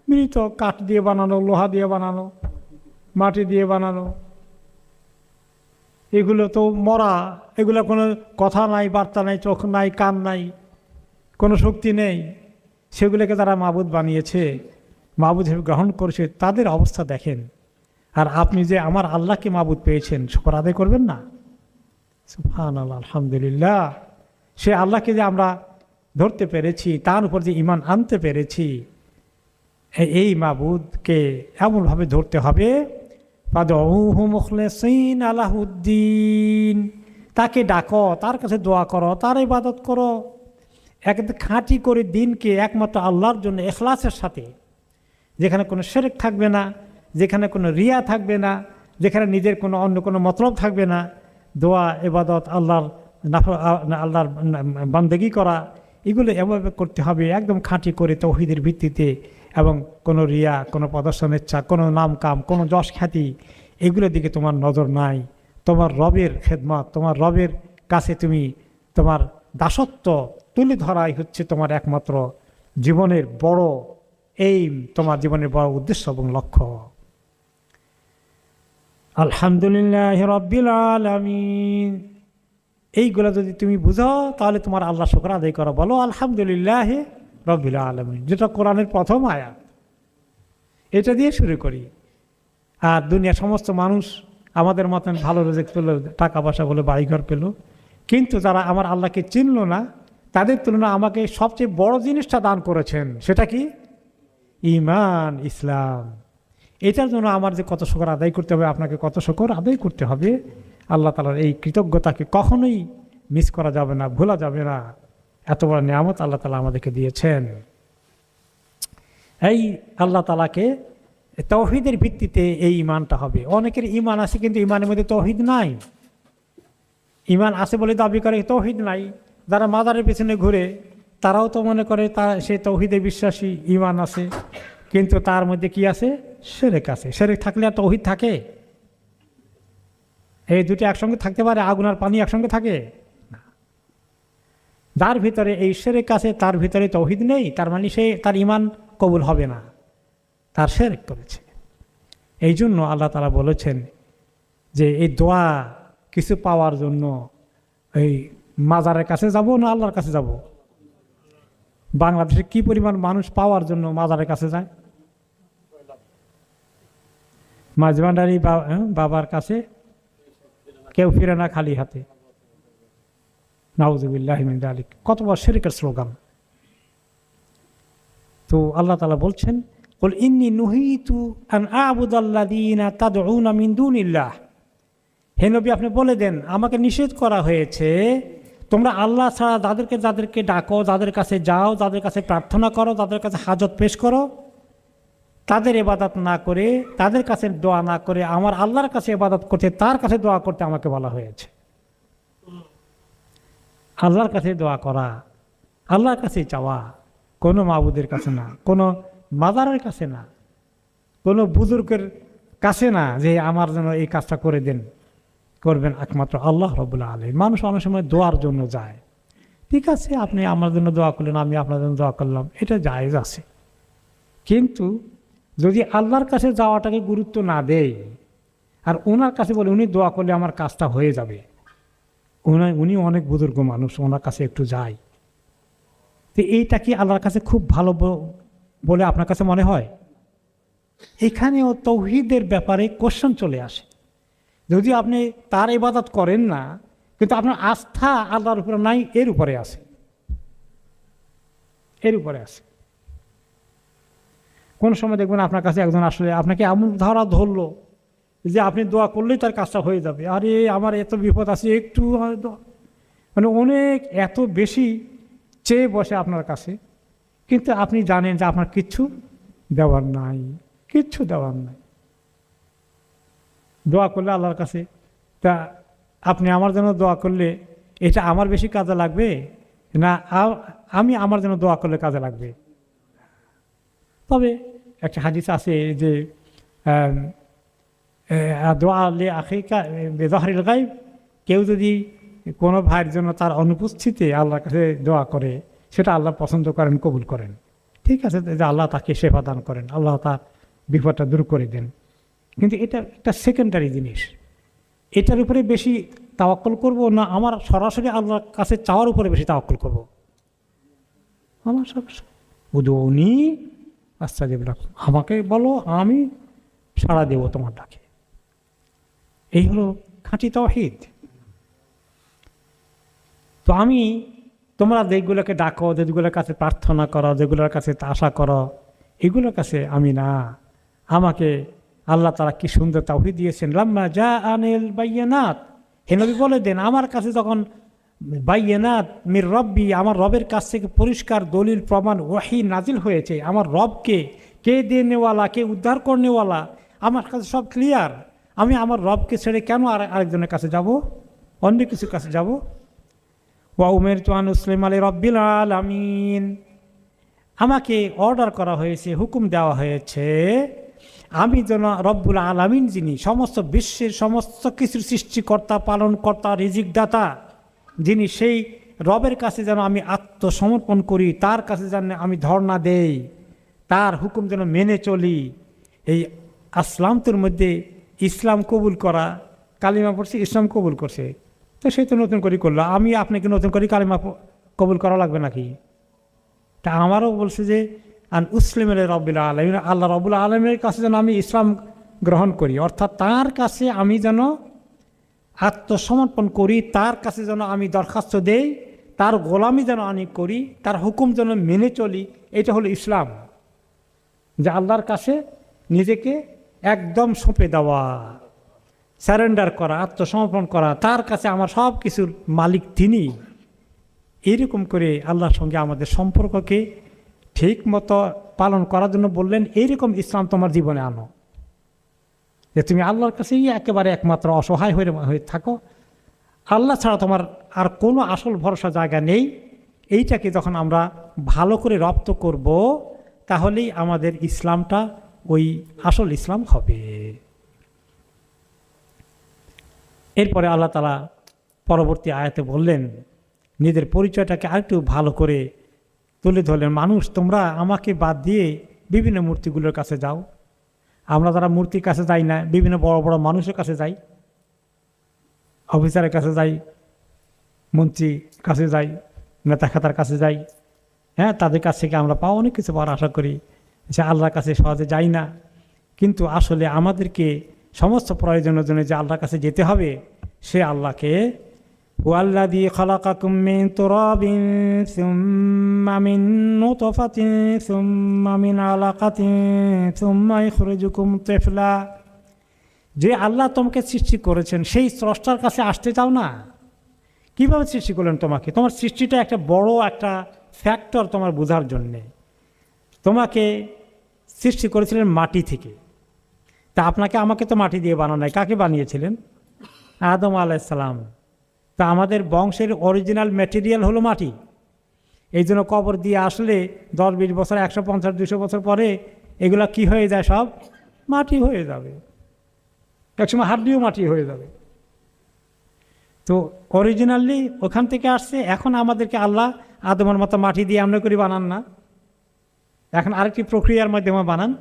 মৃত, কাঠ দিয়ে বানানো, লোহা দিয়ে বানানো, মাটি দিয়ে বানানো। এগুলো তো মরা, এগুলো কোনো কথা নাই, বার্তা নাই, চোখ নাই, কান নাই, কোনো শক্তি নেই। সেগুলোকে তারা মাবুদ বানিয়েছে, মাবুদ হিসেবে গ্রহণ করেছে। তাদের অবস্থা দেখেন। আর আপনি যে আমার আল্লাহকে মাবুদ পেয়েছেন, শুকর আদায় করবেন না? সুবহানাল্লাহ, আলহামদুলিল্লাহ। সে আল্লাহকে যে আমরা ধরতে পেরেছি, তার উপর যে ঈমান আনতে পেরেছি, এই মাবুদকে এমনভাবে ধরতে হবে, ফাদউহু মুখলিসিনা লাহুদ্দিন, তাকে ডাকো, তার কাছে দোয়া করো, তার ইবাদত করো, একদম খাঁটি করে দিনকে একমাত্র আল্লাহর জন্য ইখলাসের সাথে, যেখানে কোনো শিরক থাকবে না, যেখানে কোনো রিয়া থাকবে না, যেখানে নিজের কোনো অন্য কোনো মতলব থাকবে না। দোয়া, ইবাদত, আল্লাহর বান্দেগি করা, এগুলো এভাবে করতে হবে একদম খাঁটি করে তৌহিদের ভিত্তিতে, এবং কোনো রিয়া, কোনো প্রদর্শনের ইচ্ছা, কোনো নাম কাম, কোনো যশ খ্যাতি, এগুলোর দিকে তোমার নজর নাই। তোমার রবের খেদমত, তোমার রবের কাছে তুমি তোমার দাসত্ব তুলে ধরাই হচ্ছে তোমার একমাত্র জীবনের বড় এইম, তোমার জীবনের বড় উদ্দেশ্য এবং লক্ষ্য। আলহামদুলিল্লাহ রাব্বিল আলামিন, এইগুলো যদি তুমি বুঝো তাহলে তোমার আল্লাহ শুকর আদায় করো। বলো আলহামদুলিল্লাহ রাব্বিল আলামিন, যেটা কোরআনের প্রথম আয়াত। এটা দিয়ে শুরু করি। আর দুনিয়ার সমস্ত মানুষ আমাদের মতন ভালো রিজিক পেল, টাকা পয়সা বলে বাড়িঘর পেল, কিন্তু যারা আমার আল্লাহকে চিনল না, তাদের তুলনায় আমাকে সবচেয়ে বড় জিনিসটা দান করেছেন, সেটা কি? ঈমান, ইসলাম। এটার জন্য আমার যে কত শুকর আদায় করতে হবে, আপনাকে কত শুকর আদায় করতে হবে। আল্লাহ তাআলার এই কৃতজ্ঞতাকে কখনোই মিস করা যাবে না, ভোলা যাবে না। এত বড় নিয়ামত আল্লাহ তাআলা আমাদেরকে দিয়েছেন। এই আল্লাহ তাআলাকে তৌহিদের ভিত্তিতে এই ঈমানটা হবে। অনেকের ঈমান আছে কিন্তু ঈমানের মধ্যে তৌহিদ নাই। ঈমান আছে বলে দাবি করে, তৌহিদ নাই। যারা মাজারের পেছনে ঘুরে তারাও তো মনে করে সে তৌহিদে বিশ্বাসী, ঈমান আছে, কিন্তু তার মধ্যে কি আছে? শিরক আছে। শিরক থাকলে আর তৌহিদ থাকে? এই দুটি একসঙ্গে থাকতে পারে? আগুন আর পানি একসঙ্গে থাকে না। যার ভিতরে এই শিরক আছে, তার ভিতরে তৌহিদ নেই, তার মানে সে, তার ঈমান কবুল হবে না, তার শিরক করেছে। এই জন্য আল্লাহ তাআলা বলেছেন যে এই দোয়া কিছু পাওয়ার জন্য এই মাজারের কাছে যাব না আল্লাহর কাছে যাব? বাংলাদেশে কি পরিমাণ মানুষ পাওয়ার জন্য মাজারের কাছে যায়? মাঝভান্ডারি বাবার কাছে কেউ ফিরে না খালি হাতে। নাউযুবিল্লাহি মিন যালিক। কত বড় শিরকের স্লোগান। তো আল্লাহ তাআলা বলছেন, কুল ইন্নী নুহিতু আন আ'বুদাল্লাযীনা তাদউনা মিন দুনিল্লাহ। হে নবী, আপনি বলে দেন, আমাকে নিষেধ করা হয়েছে তোমরা আল্লাহ ছাড়া যাদেরকে ডাকো, যাদের কাছে যাও, যাদের কাছে প্রার্থনা করো, যাদের কাছে হাজত পেশ করো, তাদের ইবাদত না করে, তাদের কাছে দোয়া না করে আমার আল্লাহর কাছে ইবাদত করতে, তার কাছে দোয়া করতে আমাকে বলা হয়েছে। আল্লাহর কাছে দোয়া করা, আল্লাহর কাছে চাওয়া, কোনো মাবুদের কাছে না, কোনো মাজারের কাছে না, কোনো বুজুর্গের কাছে না যে আমার জন্য এই কাজটা করে দেন। করবেন একমাত্র আল্লাহ রাব্বুল আলামিন। মানুষ অনেক সময় দোয়ার জন্য যায়, ঠিক আছে, আপনি আমার জন্য দোয়া করলেন, আমি আপনার জন্য দোয়া করলাম, এটা জায়েজ আছে। কিন্তু যদি আল্লাহর কাছে যাওয়াটাকে গুরুত্ব না দেয় আর ওনার কাছে বলে উনি দোয়া করলে আমার কাজটা হয়ে যাবে, উনি অনেক বুজুর্গ মানুষ, ওনার কাছে একটু যাই, তো এইটা কি আল্লাহর কাছে খুব ভালো বলে আপনার কাছে মনে হয়? এখানেও তৌহিদের ব্যাপারে কোশ্চেন চলে আসে। যদি আপনি তার ইবাদত করেন না, কিন্তু আপনার আস্থা আল্লাহর উপরে নাই, এর উপরে আছে, এর উপরে আছে। কোন সময় দেখবেন আপনার কাছে একজন আসলে আপনাকে এমন ধরলো যে আপনি দোয়া করলেই তার কাজটা হয়ে যাবে। আরে আমার এত বিপদ আছে, একটু মানে অনেক এত বেশি চেয়ে বসে আপনার কাছে, কিন্তু আপনি জানেন যে আপনার কিচ্ছু দেওয়ার নাই, কিচ্ছু দেওয়ার নাই। দোয়া করলে আল্লাহর কাছে, তা আপনি আমার জন্য দোয়া করলে এটা আমার বেশি কাজে লাগবে না আমি আমার জন্য দোয়া করলে কাজে লাগবে? তবে একটা হাদিস আছে যে দোয়া লে আখিকা বেজাহরিল গায়ব, কেউ যদি কোনো ভাইয়ের জন্য তার অনুপস্থিতিতে আল্লাহর কাছে দোয়া করে, সেটা আল্লাহ পছন্দ করেন, কবুল করেন। ঠিক আছে, যে আল্লাহ তাকে সেবা দান করেন, আল্লাহ তার বিপদটা দূর করে দেন। কিন্তু এটা একটা সেকেন্ডারি জিনিস। এটার উপরে বেশি তাওয়াক্কুল করব না আমার সরাসরি আল্লাহর কাছে চাওয়ার উপরে বেশি তাওয়াক্কুল করব? আমার উনি আস্তাজিব লাকুম, আমাকে বলো, আমি সাড়া দেব তোমার ডাকে। এই হলো খাঁটি তাওহীদ। তো আমি, তোমরা যেগুলোকে ডাকো, যেগুলোর কাছে প্রার্থনা করো, যেগুলোর কাছে আশা করো, এগুলোর কাছে আমি না, আমাকে আল্লাহ তাআলা কি সুন্দর তাওহীদ দিয়েছেন। লাম্মা জাআনিল বাইয়িনাত, হে নবী বলে দেন, আমার কাছে যখন বাইয়িনাত মির রব্বি, আমার রবের কাছ থেকে পরিষ্কার দলিল প্রমাণ ওহী নাজিল হয়েছে, আমার রবকে কে দেনেওয়ালা, কে উদ্ধার করনেওয়ালা, আমার কাছে সব ক্লিয়ার, আমি আমার রবকে ছেড়ে কেন আরেকজনের কাছে যাব, অন্য কিছুর কাছে যাব? ওয়া উমিরতু আন উসলিমা লিরাব্বিল আলামিন, আমাকে অর্ডার করা হয়েছে, হুকুম দেওয়া হয়েছে আমি যেন রব্বুল আলামিন, যিনি সমস্ত বিশ্বের সমস্ত কিছুর সৃষ্টিকর্তা, পালনকর্তা, রিজিকদাতা, যিনি সেই রবের কাছে যেন আমি আত্মসমর্পণ করি, তার কাছে যেন আমি ধর্ণা দেই, তার হুকুম যেন মেনে চলি। এই আসলামতুর মধ্যে ইসলাম কবুল করা, কালিমা পড়ছে, ইসলাম কবুল করছে, তো সে তো নতুন করে করলো, আমি আপনাকে নতুন করে কালিমা কবুল করা লাগবে নাকি? তা আমারও বলছে যে আন উসলিম রব্বিল আলামিন, আল্লাহ রব্বুল আলামিনের কাছে যেন আমি ইসলাম গ্রহণ করি, অর্থাৎ তার কাছে আমি যেন আত্মসমর্পণ করি, তার কাছে যেন আমি দরখাস্ত দেই, তার গোলামি যেন আমি করি, তার হুকুম যেন মেনে চলি। এটা হলো ইসলাম, যে আল্লাহর কাছে নিজেকে একদম সঁপে দেওয়া, স্যারেন্ডার করা, আত্মসমর্পণ করা, তার কাছে আমার সব কিছুর মালিক তিনি। এরকম করে আল্লাহর সঙ্গে আমাদের সম্পর্ককে ঠিক মতো পালন করার জন্য বললেন, এইরকম ইসলাম তোমার জীবনে আনো, যে তুমি আল্লাহর কাছেই একেবারে একমাত্র অসহায় হয়ে থাকো, আল্লাহ ছাড়া তোমার আর কোনো আসল ভরসা জায়গা নেই। এইটাকে যখন আমরা ভালো করে রপ্ত করব, তাহলেই আমাদের ইসলামটা ওই আসল ইসলাম হবে। এরপরে আল্লাহ তাআলা পরবর্তী আয়াতে বললেন, নিজের পরিচয়টাকে আরেকটু ভালো করে তুলে ধরলেন, মানুষ তোমরা আমাকে বাদ দিয়ে বিভিন্ন মূর্তিগুলোর কাছে যাও। আমরা যারা মূর্তির কাছে যাই না, বিভিন্ন বড় বড় মানুষের কাছে যাই, অফিসারের কাছে যাই, মন্ত্রীর কাছে যাই, নেতা খাতার কাছে যাই, হ্যাঁ, তাদের কাছ থেকে আমরা পাওয়া অনেক কিছু পাওয়ার আশা করি, যে আল্লাহর কাছে সহজে যাই না। কিন্তু আসলে আমাদেরকে সমস্ত প্রয়োজনের জন্য যে আল্লাহর কাছে যেতে হবে, সে আল্লাহকে, ওয়াল্লাযী খালাকাকুম মিন তুরাবিন সুম্মা মিন নুতফাতিন সুম্মা মিন আলাকাতিন সুম্মা ইখরিজুকুম তিফলা, যে আল্লাহ তোমাকে সৃষ্টি করেছেন সেই স্রষ্টার কাছে আসতে চাও না? কিভাবে সৃষ্টি করলেন তোমাকে? তোমার সৃষ্টিটা একটা বড় একটা ফ্যাক্টর তোমার বোঝার জন্যে। তোমাকে সৃষ্টি করেছিলেন মাটি থেকে, তা আপনাকে আমাকে তো মাটি দিয়ে বানানো নাই, কাকে বানিয়েছিলেন? আদম আলাইহিস সালাম। তা আমাদের বংশের অরিজিনাল ম্যাটেরিয়াল হলো মাটি। এই জন্য কবর দিয়ে আসলে 10-20 বছর, 150-200 বছর পরে এগুলা কি হয়ে যায়? সব মাটি হয়ে যাবে, একসময় হাড্ডিও মাটি হয়ে যাবে। তো অরিজিনালি ওখান থেকে আসছে। এখন আমাদেরকে আল্লাহ আদমের মতো মাটি দিয়ে আমরা করি বানান না, এখন আরেকটি প্রক্রিয়ার মাধ্যমে বানান,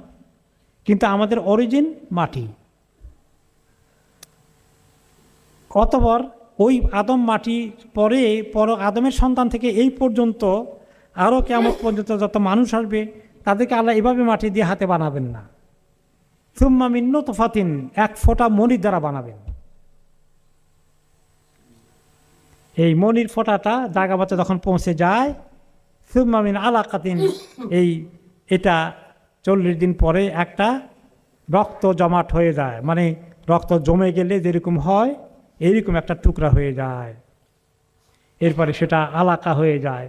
কিন্তু আমাদের অরিজিন মাটি। অতঃপর ওই আদম মাটি পরে আদমের সন্তান থেকে এই পর্যন্ত আরও কিয়ামত পর্যন্ত যত মানুষ আসবে তাদেরকে আল্লাহ এভাবে মাটি দিয়ে হাতে বানাবেন না, সুম্মা মিন নুতফাতিন, এক ফোঁটা মনির দ্বারা বানাবেন। এই মনির ফোঁটাটা জায়গা বাচ্চা যখন পৌঁছে যায়, সুম্মা মিন আলাকাতিন, এটা 40 দিন পরে একটা রক্ত জমাট হয়ে যায়, মানে রক্ত জমে গেলে যেরকম হয় এইরকম একটা টুকরা হয়ে যায়। এরপরে সেটা আলাকা হয়ে যায়,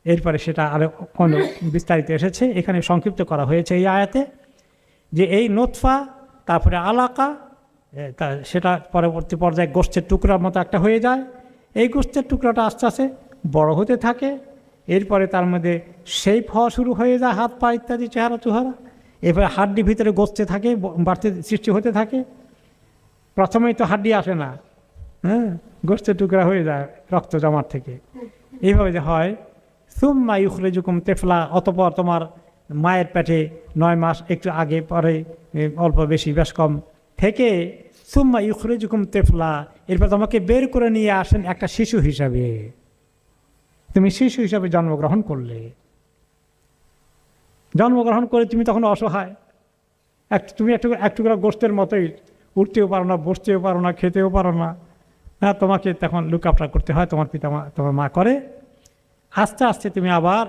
এরপরে সেটা আরো অনেক বিস্তারিত এসেছে, এখানে সংক্ষিপ্ত করা হয়েছে এই আয়াতে, যে এই নোতফা, তারপরে আলাকা, সেটা পরবর্তী পর্যায়ে গোস্তের টুকরার মতো একটা হয়ে যায়। এই গোস্তের টুকরাটা আস্তে আস্তে বড় হতে থাকে, এরপরে তার মধ্যে শেপ হওয়া শুরু হয়ে যায়, হাত পা ইত্যাদি, চেহারা চুহারা। এরপরে হাড্ডি ভিতরে গোস্তে থাকে, বাড়তে সৃষ্টি হতে থাকে। প্রথমেই তো হাড্ডি আসে না, হ্যাঁ, গোস্তের টুকরা হয়ে যায় রক্ত জমার থেকে। এইভাবে যে হয়, সুম্মা ইখরিজুকুম তিফলা, অতঃপর তোমার মায়ের পেটে 9 মাস একটু আগে পরে অল্প বেশি বেশ কম থেকে, সুম্মা ইখরিজুকুম তিফলা, এরপর তোমাকে বের করে নিয়ে আসেন একটা শিশু হিসাবে। তুমি শিশু হিসাবে জন্মগ্রহণ করলে, জন্মগ্রহণ করে তুমি তখন অসহায়, তুমি একটু করে গোস্তের মতোই, উঠতেও পারো না, বসতেও পারো না, খেতেও পারো না, হ্যাঁ, তোমাকে তখন লুকাপড়া করতে হয়, তোমার মা করে। আস্তে আস্তে তুমি আবার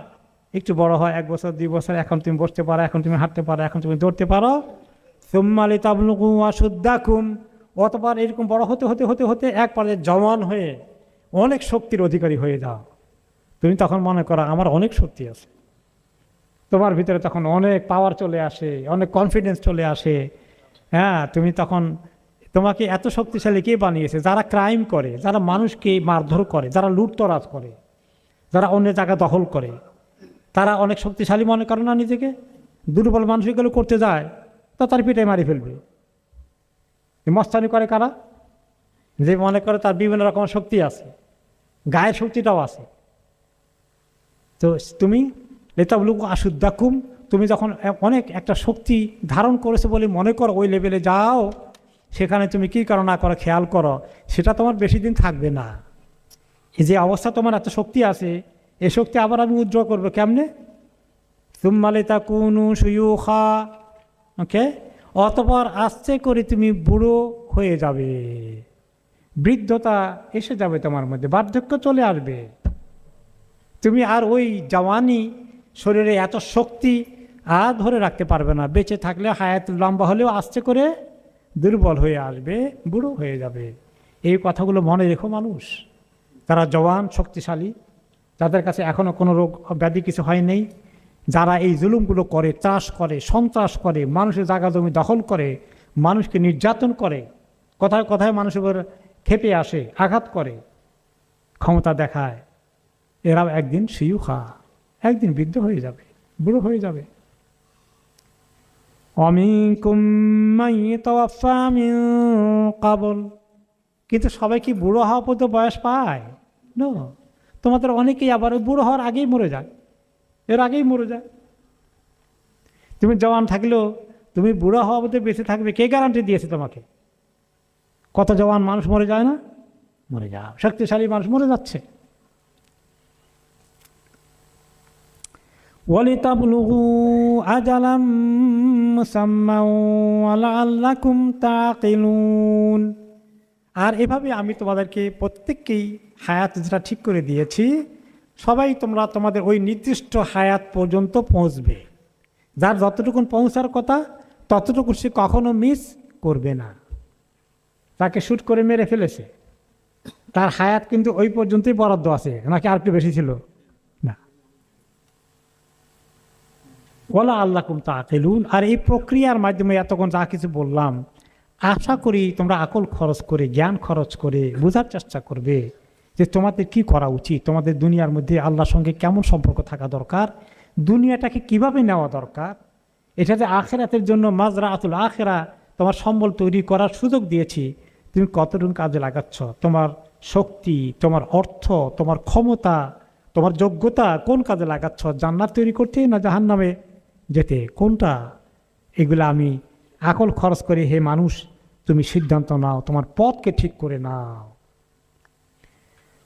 একটু বড় হয়, 1 বছর 2 বছর, এখন তুমি বসতে পারো, এখন তুমি হাঁটতে পারো, এখন তুমি দৌড়তে পারো। সুম্মা লিতাবলুগু আশুদ্দাকুম, অতঃপর এরকম বড় হতে হতে হতে হতে এক পর্যায়ে জওয়ান হয়ে অনেক শক্তির অধিকারী হয়ে যাও। তুমি তখন মনে করো আমার অনেক শক্তি আছে, তোমার ভিতরে তখন অনেক পাওয়ার চলে আসে, অনেক কনফিডেন্স চলে আসে, হ্যাঁ, তুমি তখন তোমাকে এত শক্তিশালী কে বানিয়েছে? যারা ক্রাইম করে, যারা মানুষকে মারধর করে, যারা লুটতরাজ করে, যারা অন্য জায়গা দখল করে, তারা অনেক শক্তিশালী মনে করে না নিজেকে? দুর্বল মানুষ এগুলো করতে যায় তা তার পিঠে মারি ফেলবে। মস্তানি করে কারা? যে মনে করে তার বিভিন্ন রকমের শক্তি আছে, গায়ের শক্তিটাও আছে। তো তুমি লেতাবলুক আশুদ্দাকুম, তুমি যখন অনেক একটা শক্তি ধারণ করেছো বলে মনে করো ওই লেভেলে যাও, সেখানে তুমি কী করো না করো খেয়াল করো, সেটা তোমার বেশি দিন থাকবে না। এই যে অবস্থা তোমার এত শক্তি আছে, এই শক্তি আবার আমি উজ্জ্ব করবো কেমনে? তুম্মালিতা কুনু সুয়ুখা, ওকে, অতপর আস্তে করে তুমি বুড়ো হয়ে যাবে, বৃদ্ধতা এসে যাবে তোমার মধ্যে, বার্ধক্য চলে আসবে। তুমি আর ওই জওয়ানি শরীরে এত শক্তি আর ধরে রাখতে পারবে না। বেঁচে থাকলে হায়াত লম্বা হলেও আস্তে করে দুর্বল হয়ে আসবে, বুড়ো হয়ে যাবে। এই কথাগুলো মনে রেখো মানুষ, তারা জওয়ান শক্তিশালী, যাদের কাছে এখনও কোনো রোগ ব্যাধি কিছু হয় নাই, যারা এই জুলুমগুলো করে, চাষ করে, সন্ত্রাস করে, মানুষের জায়গা জমি দখল করে, মানুষকে নির্যাতন করে, কথায় কথায় মানুষের উপর খেপে আসে, আঘাত করে, ক্ষমতা দেখায়, এরাও একদিন শিয়ুখা, একদিন বৃদ্ধ হয়ে যাবে, বুড়ো হয়ে যাবে। অমিনকুম মান ইয়াতাওয়াফা মিন ক্বাবল, কিন্তু সবাই কি বুড়ো হওয়া পর্যন্ত বয়স পায়? না, তোমাদের অনেকেই আবার বুড়ো হওয়ার আগেই মরে যায়, এর আগেই মরে যায়। তুমি জওয়ান থাকলেও তুমি বুড়ো হওয়া পর্যন্ত বেঁচে থাকবে, কে গ্যারান্টি দিয়েছে তোমাকে? কত জওয়ান মানুষ মরে যায় না? মরে যায়, শক্তিশালী মানুষ মরে যাচ্ছে। ওয়ালিতাবলুগু আজালাম মুসাম্মা ওয়ালাআল্লাকুম তাকিলুন। আর এভাবে আমি তোমাদেরকে প্রত্যেককেই হায়াত যেটা ঠিক করে দিয়েছি, সবাই তোমরা তোমাদের ওই নির্দিষ্ট হায়াত পর্যন্ত পৌঁছবে। যার যতটুকুন পৌঁছার কথা ততটুকু সে কখনো মিস করবে না। তাকে শ্যুট করে মেরে ফেলেছে, তার হায়াত কিন্তু ওই পর্যন্তই বরাদ্দ আছে, নাকি আর একটু বেশি ছিল না। ওয়ালা আল্লাকুম তাকিলুন। আর এই প্রক্রিয়ার মাধ্যমে এতক্ষণ যা কিছু বললাম, আশা করি তোমরা আকল খরচ করে, জ্ঞান খরচ করে বোঝার চেষ্টা করবে যে তোমাদের কি করা উচিত, তোমাদের দুনিয়ার মধ্যে আল্লাহর সঙ্গে কেমন সম্পর্ক থাকা দরকার, দুনিয়াটাকে কিভাবে নেওয়া দরকার। এটাতে আখেরাতের জন্য মাজরাআতুল আখেরা, তোমার সম্বল তৈরি করার সুযোগ দিয়েছি, তুমি কতটুকু কাজে লাগাচ্ছ, তোমার শক্তি, তোমার অর্থ, তোমার ক্ষমতা, তোমার যোগ্যতা কোন কাজে লাগাচ্ছ, জান্নাত তৈরি করতে না জাহান্নামে যেতে, কোনটা? এগুলো আমি আকল খরচ করে, হে মানুষ তুমি সিদ্ধান্ত নাও, তোমার পথকে ঠিক করে নাও।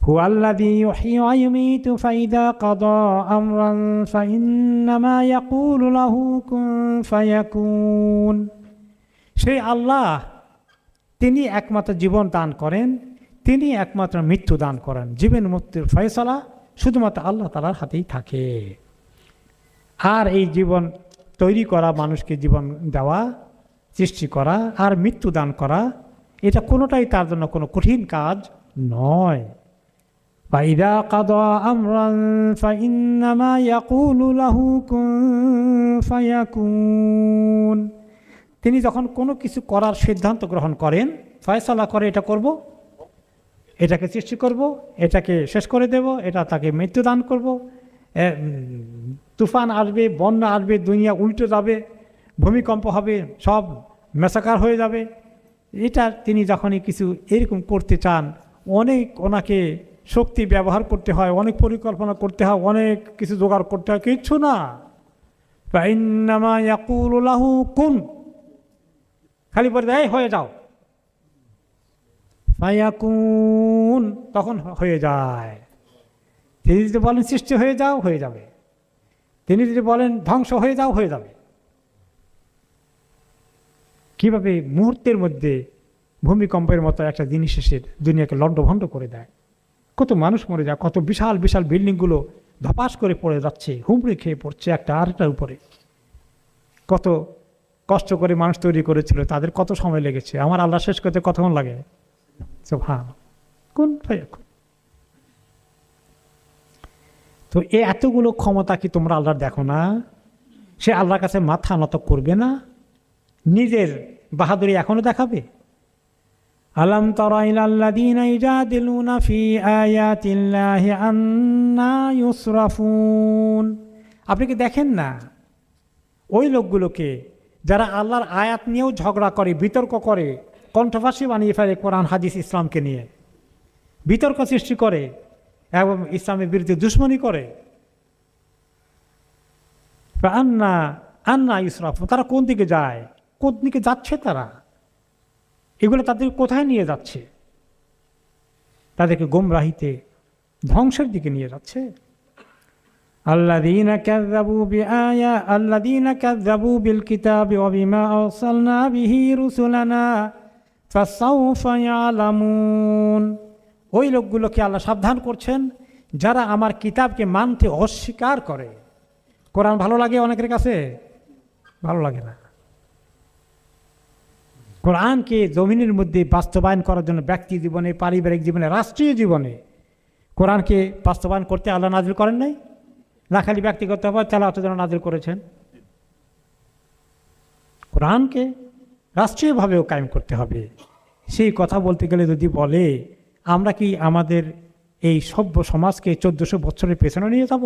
হুয়াল্লাযী ইউহয়ী ওয়া ইউমীতু ফাইযা কাযা আমরান ফাইন্নামা ইয়াকুলু লাহু কুন ফায়াকুন। সেই আল্লাহ, তিনি একমাত্র জীবন দান করেন, তিনি একমাত্র মৃত্যু দান করেন। জীবন মৃত্যুর ফয়সালা শুধুমাত্র আল্লাহ তাআলার হাতেই থাকে। আর এই জীবন তৈরি করা, মানুষকে জীবন দেওয়া, সৃষ্টি করা আর মৃত্যু দান করা, এটা কোনোটাই তার জন্য কোনো কঠিন কাজ নয়। ফাইযা কাযা আমরান ফাইন্নামা ইয়াকুলু লাহু কুন ফায়াকুন। তিনি যখন কোনো কিছু করার সিদ্ধান্ত গ্রহণ করেন, ফয়সালা করে, এটা করব, এটাকে সৃষ্টি করব, এটাকে শেষ করে দেব, এটা তাকে মৃত্যু দান করব, তুফান আসবে, বন্যা আসবে, দুনিয়া উল্টে যাবে, ভূমিকম্প হবে, সব মেসাকার হয়ে যাবে, এটা তিনি যখনই কিছু এরকম করতে চান, অনেক ওনাকে শক্তি ব্যবহার করতে হয়, অনেক পরিকল্পনা করতে হয়, অনেক কিছু জোগাড় করতে হয়, কিচ্ছু না। ফাইন্নামা ইয়াকুলু লাহু কুন, খালি বলে দেয় হয়ে যাও, ফায়াকুন, তখন হয়ে যায়। তিনি যদি বলেন সৃষ্টি হয়ে যাও, হয়ে যাবে। তিনি যদি বলেন ধ্বংস হয়ে যাও, হয়ে যাবে। কিভাবে মুহূর্তের মধ্যে ভূমিকম্পের মতো একটা জিনিস এসে দুনিয়াকে লণ্ডভণ্ড করে দেয়, কত মানুষ মরে যায়, কত বিশাল বিশাল বিল্ডিংগুলো ধপাস করে পড়ে যাচ্ছে, হুমড়ি খেয়ে পড়ছে একটা আরেকটার উপরে। কত কষ্ট করে মানুষ তৈরি করেছিল, তাদের কত সময় লেগেছে, আমার আল্লাহ শেষ করতে কতক্ষণ লাগে? কোন ফায়াকুন। তো এই এতগুলো ক্ষমতা কি তোমরা আল্লাহর দেখো না? সে আল্লাহর কাছে মাথা নত করবে না? নিজের বাহাদুরি এখনো দেখাবে? আলাম তারা ইলাল্লাযীনা ইউজাদিলুনা ফি আয়াতিল্লাহি আন্না ইউসরাফুন। আপনি কি দেখেন না ওই লোকগুলোকে যারা আল্লাহর আয়াত নিয়েও ঝগড়া করে, বিতর্ক করে, কন্ট্রোভার্সি বানিয়ে ফেলে কোরআন হাদিস ইসলামকে নিয়ে, বিতর্ক সৃষ্টি করে এবং ইসলামের বিরুদ্ধে দুশমনি করে। আন্না আন্না ইউসরাফুন, তারা কোন দিকে যায়, কোন দিকে যাচ্ছে তারা, এগুলো তাদের কোথায় নিয়ে যাচ্ছে? তাদেরকে গোমরাহিতে, ধ্বংসের দিকে নিয়ে যাচ্ছে। আল্লাযীনা কাযযাবু বিল কিতাবি ওয়া বিমা আরসালনা বিহি রুসুলানা ফাসাউফা ইয়ালামুন। ওই লোকগুলোকে আল্লাহ সাবধান করছেন যারা আমার কিতাবকে মানতে অস্বীকার করে। কোরআন ভালো লাগে অনেকের কাছে? ভালো লাগে না। কোরআনকে জমিনের মধ্যে বাস্তবায়ন করার জন্য ব্যক্তি জীবনে, পারিবারিক জীবনে, রাষ্ট্রীয় জীবনে কোরআনকে বাস্তবায়ন করতে আল্লাহ নাজিল করেন নাই? না খালি ব্যক্তিগতভাবে তেলাওয়াতের জন্য নাজিল করেছেন। কোরআনকে রাষ্ট্রীয়ভাবেও কায়েম করতে হবে। সেই কথা বলতে গেলে যদি বলে আমরা কি আমাদের এই সভ্য সমাজকে 1400 বছরের পেছনে নিয়ে যাব?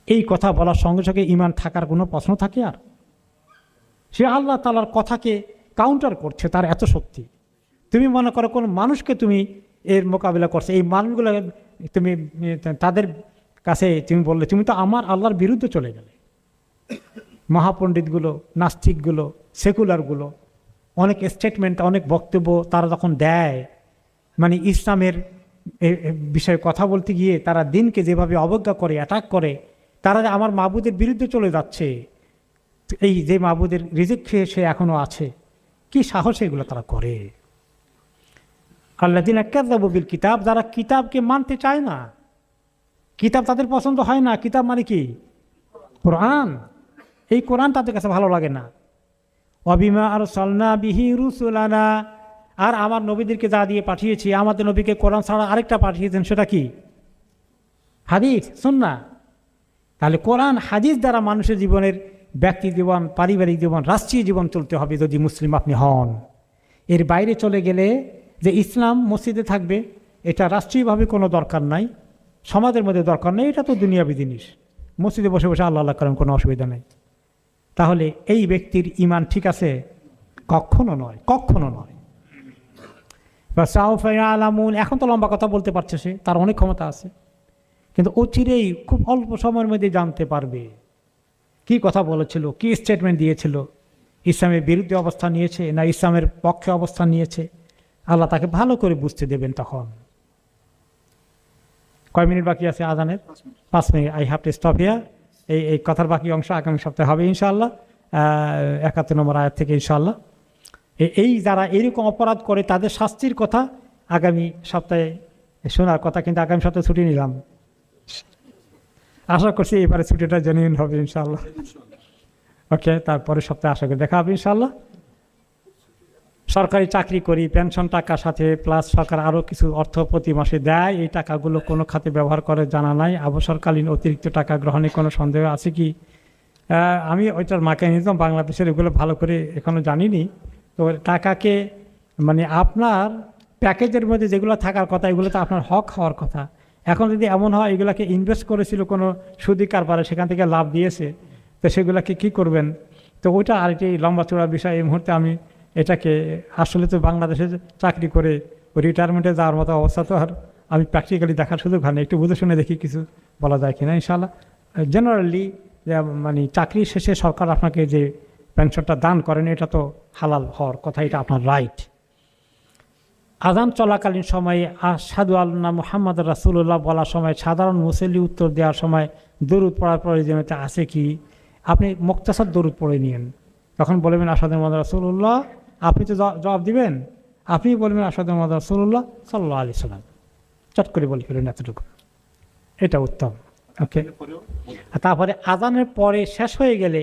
এই কথা বলার সঙ্গে সঙ্গে ঈমান থাকার কোনো প্রশ্ন থাকে? আর সে আল্লাহ তাআলার কথাকে কাউন্টার করছে, তার এত শক্তি। তুমি মনে করো কোন মানুষকে তুমি এর মোকাবিলা করছো, এই মানুষগুলো তুমি তাদের কাছে তুমি বললে তুমি তো আমার আল্লাহর বিরুদ্ধে চলে গেলে। মহাপণ্ডিতগুলো, নাস্তিকগুলো, সেকুলারগুলো অনেক স্টেটমেন্ট, অনেক বক্তব্য তারা যখন দেয়, মানে ইসলামের বিষয়ে কথা বলতে গিয়ে তারা দিনকে যেভাবে অবজ্ঞা করে, অ্যাটাক করে, তারা আমার মাবুদের বিরুদ্ধে চলে যাচ্ছে। এই যে মাবুদের রিজিক খেয়ে সে এখনও আছে, কি সাহস এগুলো তারা করে। আল্লাযীনা কাযযাবু বিল কিতাব, যারা কিতাবকে মানতে চায় না, কিতাব তাদের পছন্দ হয় না। কিতাব মানে কি? কোরআন। এই কোরআন তাদের কাছে ভালো লাগে না। ওয়া বিমা আরসালনা বিহি রুসুলানা, আর আমার নবীদেরকে যা দিয়ে পাঠিয়েছি, আমাদের নবীকে কোরআন ছাড়া আরেকটা পাঠিয়েছেন, সেটা কি? হাদিস, সুন্নাহ। তাহলে কোরআন হাদিস দ্বারা মানুষের জীবনের ব্যক্তি জীবন, পারিবারিক জীবন, রাষ্ট্রীয় জীবন চলতে হবে যদি মুসলিম আপনি হন। এর বাইরে চলে গেলে যে ইসলাম মসজিদে থাকবে, এটা রাষ্ট্রীয়ভাবে কোনো দরকার নাই, সমাজের মধ্যে দরকার নেই, এটা তো দুনিয়াবি জিনিস। মসজিদে বসে বসে আল্লাহ আল্লাহ করেন, কোনো অসুবিধা নেই। তাহলে এই ব্যক্তির ঈমান ঠিক আছে? কখনো নয়, কখনো নয়। ফাসাউফা ইয়ালামুন, এখন তো লম্বা কথা বলতে পারছে সে, তার অনেক ক্ষমতা আছে, কিন্তু অচিরেই খুব অল্প সময়ের মধ্যে জানতে পারবে কি কথা বলেছিল, কি স্টেটমেন্ট দিয়েছিল, ইসলামের বিরুদ্ধে অবস্থান নিয়েছে না ইসলামের পক্ষে অবস্থান নিয়েছে। আল্লাহ তাকে ভালো করে বুঝতে দেবেন তখন। কয় মিনিট বাকি আছে আজানের? 5 minute. I have to stop here. এই কথার বাকি অংশ আগামী সপ্তাহে হবে ইনশাআল্লাহ, 71 নম্বর আয়াত থেকে ইনশাআল্লাহ। এই যারা এরকম অপরাধ করে তাদের শাস্তির কথা আগামী সপ্তাহে শোনার কথা, কিন্তু আগামী সপ্তাহে ছুটি নিলাম। আশা করছি এবারে ছুটিটা জেনুইন হবে ইনশাআল্লাহ। ওকে, তারপরে সপ্তাহে আশা করি দেখা হবে ইনশাআল্লাহ। সরকারি চাকরি করি, পেনশন টাকার সাথে প্লাস সরকার আরও কিছু অর্থ প্রতি মাসে দেয়, এই টাকাগুলো কোনো খাতে ব্যবহার করে জানা নাই। অবসরকালীন অতিরিক্ত টাকা গ্রহণে কোনো সন্দেহ আছে কি? আমি ওইটার মেকানিজম বাংলাদেশের এগুলো ভালো করে এখনও জানিনি। তো টাকাকে মানে আপনার প্যাকেজের মধ্যে যেগুলো থাকার কথা, এগুলো তো আপনার হক হওয়ার কথা। এখন যদি এমন হয় এগুলাকে ইনভেস্ট করেছিল কোনো সুদি কারবারে, সেখান থেকে লাভ দিয়েছে, তো সেগুলোকে কি করবেন? তো ওইটা আরেকটি লম্বা চড়া বিষয়। এই মুহূর্তে আমি এটাকে আসলে তো বাংলাদেশে চাকরি করে রিটায়ারমেন্টে যাওয়ার মতো অবস্থা তো আর আমি প্র্যাকটিক্যালি দেখার সুযোগ হয় না। একটু বুঝে শুনে দেখি কিছু বলা যায় কিনা ইনশাআল্লাহ। জেনারেলি মানে চাকরি শেষে সরকার আপনাকে যে পেনশনটা দান করেন, এটা তো হালাল হওয়ার কথা, এটা আপনার রাইট। আযান চলাকালীন সময়ে আশহাদু আন্না মুহাম্মাদ রাসূলুল্লাহ বলার সময় সাধারণ মুসল্লি উত্তর দেওয়ার সময় দরুদ পড়ার প্রয়োজনীয়তা আছে কি? আপনি মুক্তাসার দরুদ পড়ে নিন, তখন বলবেন আশহাদু মুহাম্মাদ রাসূলুল্লাহ। আপনি তো জবাব দিবেন, আপনি বলবেন আশহাদু মুহাম্মাদ রাসূলুল্লাহ সাল্লাল্লাহু আলাইহি সাল্লাম, চট করে বলে ফেলেন এতটুকু, এটা উত্তম। ওকে, তারপরে আজানের পরে শেষ হয়ে গেলে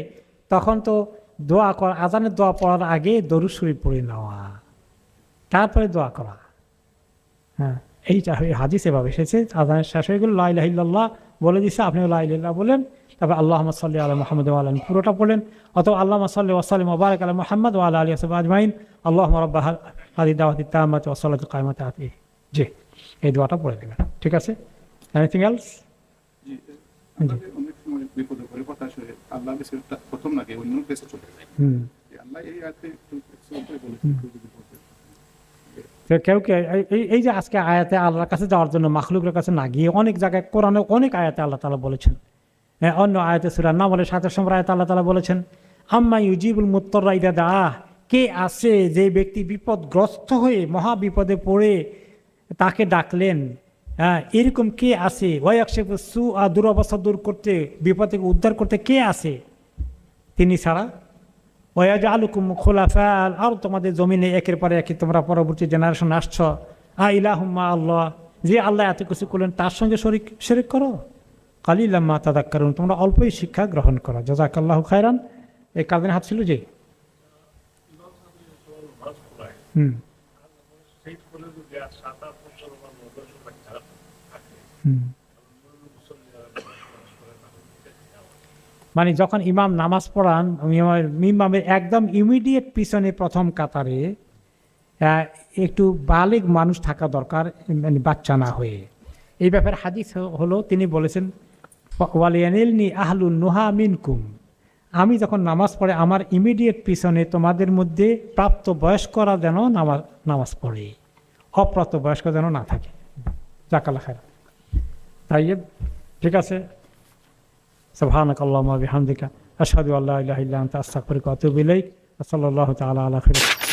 তখন তো দোয়া করা, আজানের দোয়া পড়ার আগে দরুদ শরীফ পড়ে নেওয়া, তারপরে দোয়া করা। হ্যাঁ, এইটা হাদিস এভাবে এসেছে। আজানের শেষ হয়ে গেল লা ইলাহা ইল্লাল্লাহ বলে দিচ্ছে, আপনিও লা ইলাহা ইল্লাল্লাহ বলেন, তারপর আল্লাহুম্মা সাল্লি আলা মুহাম্মাদ ওয়া আলা আলি পুরোটা পড়লেন, অথবা আল্লাহুম্মা সাল্লি ওয়া সাল্লিম ওয়া বারিক আলা মুহাম্মাদ ওয়া আলা আলিহি ওয়া সাহবিহি আজমাইন আল্লাহুম্মা রাব্বা হাযিহি দাওয়াতি তাম্মাতি ওয়া সালাতিল কায়িমাতি আতি। জি, এই দোয়াটা পড়ে দেবেন। ঠিক আছে, এনিথিং এলস? জি, অনেক সময় বিপদে পড়ে কথা আসলে আল্লাহ বিসমিল্লাহ প্রথম নাকি অন্য প্লেসে চলে যায়। আল্লাহ এই আয়াতে তো কেউ এই যে আজকে আয়াতে আল্লাহর কাছে যাওয়ার জন্য মাখলুকের কাছে না গিয়ে অনেক জায়গায় কোরআনে অনেক আয়াতে আল্লাহ তাআলা বলেছেন। অন্য আয়াতে সূরা নামলের 27 নম্বর আয়াতে আল্লাহ তাআলা বলেছেন, আম্মা ইউজিবুল মুত্তাররা ইযা দাআহ, কে আছে যে ব্যক্তি বিপদগ্রস্ত হয়ে মহা বিপদে পড়ে তাকে ডাকলেন, এরকম কে আছে? ওয়ায়াকশিফু সুআ, দুরবস্থা দূর করতে, বিপদ থেকে উদ্ধার করতে কে আছে তিনি ছাড়া? ওয়াজআলুকুম খুলাফাআল আরদ, তোমাদের জমিনে একের পরে এক তোমরা পরবর্তী জেনারেশন আসছ। ইলাহুম মা আল্লাহ, যে আল্লাহ এত কিছু করলেন তার সঙ্গে শরীক করো। কালিলাম মা তাযাক্কারুন, তোমরা অল্পই শিক্ষা গ্রহণ করো। জাযাকাল্লাহু খায়রান। এই কাজের হাত ছিল যে মানে যখন ইমাম নামাজ পড়ান, ইমামের একদম ইমিডিয়েট পিছনে প্রথম কাতারে একটু বালিগ মানুষ থাকা দরকার, মানে বাচ্চা না হয়ে। এই ব্যাপারে হাদিস হলো, তিনি বলেছেন ওয়ালিয়ানিলনি আহলুন নুহা মিনকুম, আমি যখন নামাজ পড়ে আমার ইমিডিয়েট পিছনে তোমাদের মধ্যে প্রাপ্ত বয়স্করা যেন নামাজ পড়ে, অপ্রাপ্ত বয়স্ক যেন না থাকে। জাকাল্লাহ খায়র। তাই ঠিক আছে। সুবহানাকাল্লাহুম্মা ওয়া বিহামদিকা আশহাদু আল্লা ইলাহা ইল্লা আনতা আস্তাগফিরুকা ওয়া আতুবু ইলাইক। সাল্লাল্লাহু তাআলা আলা খায়র।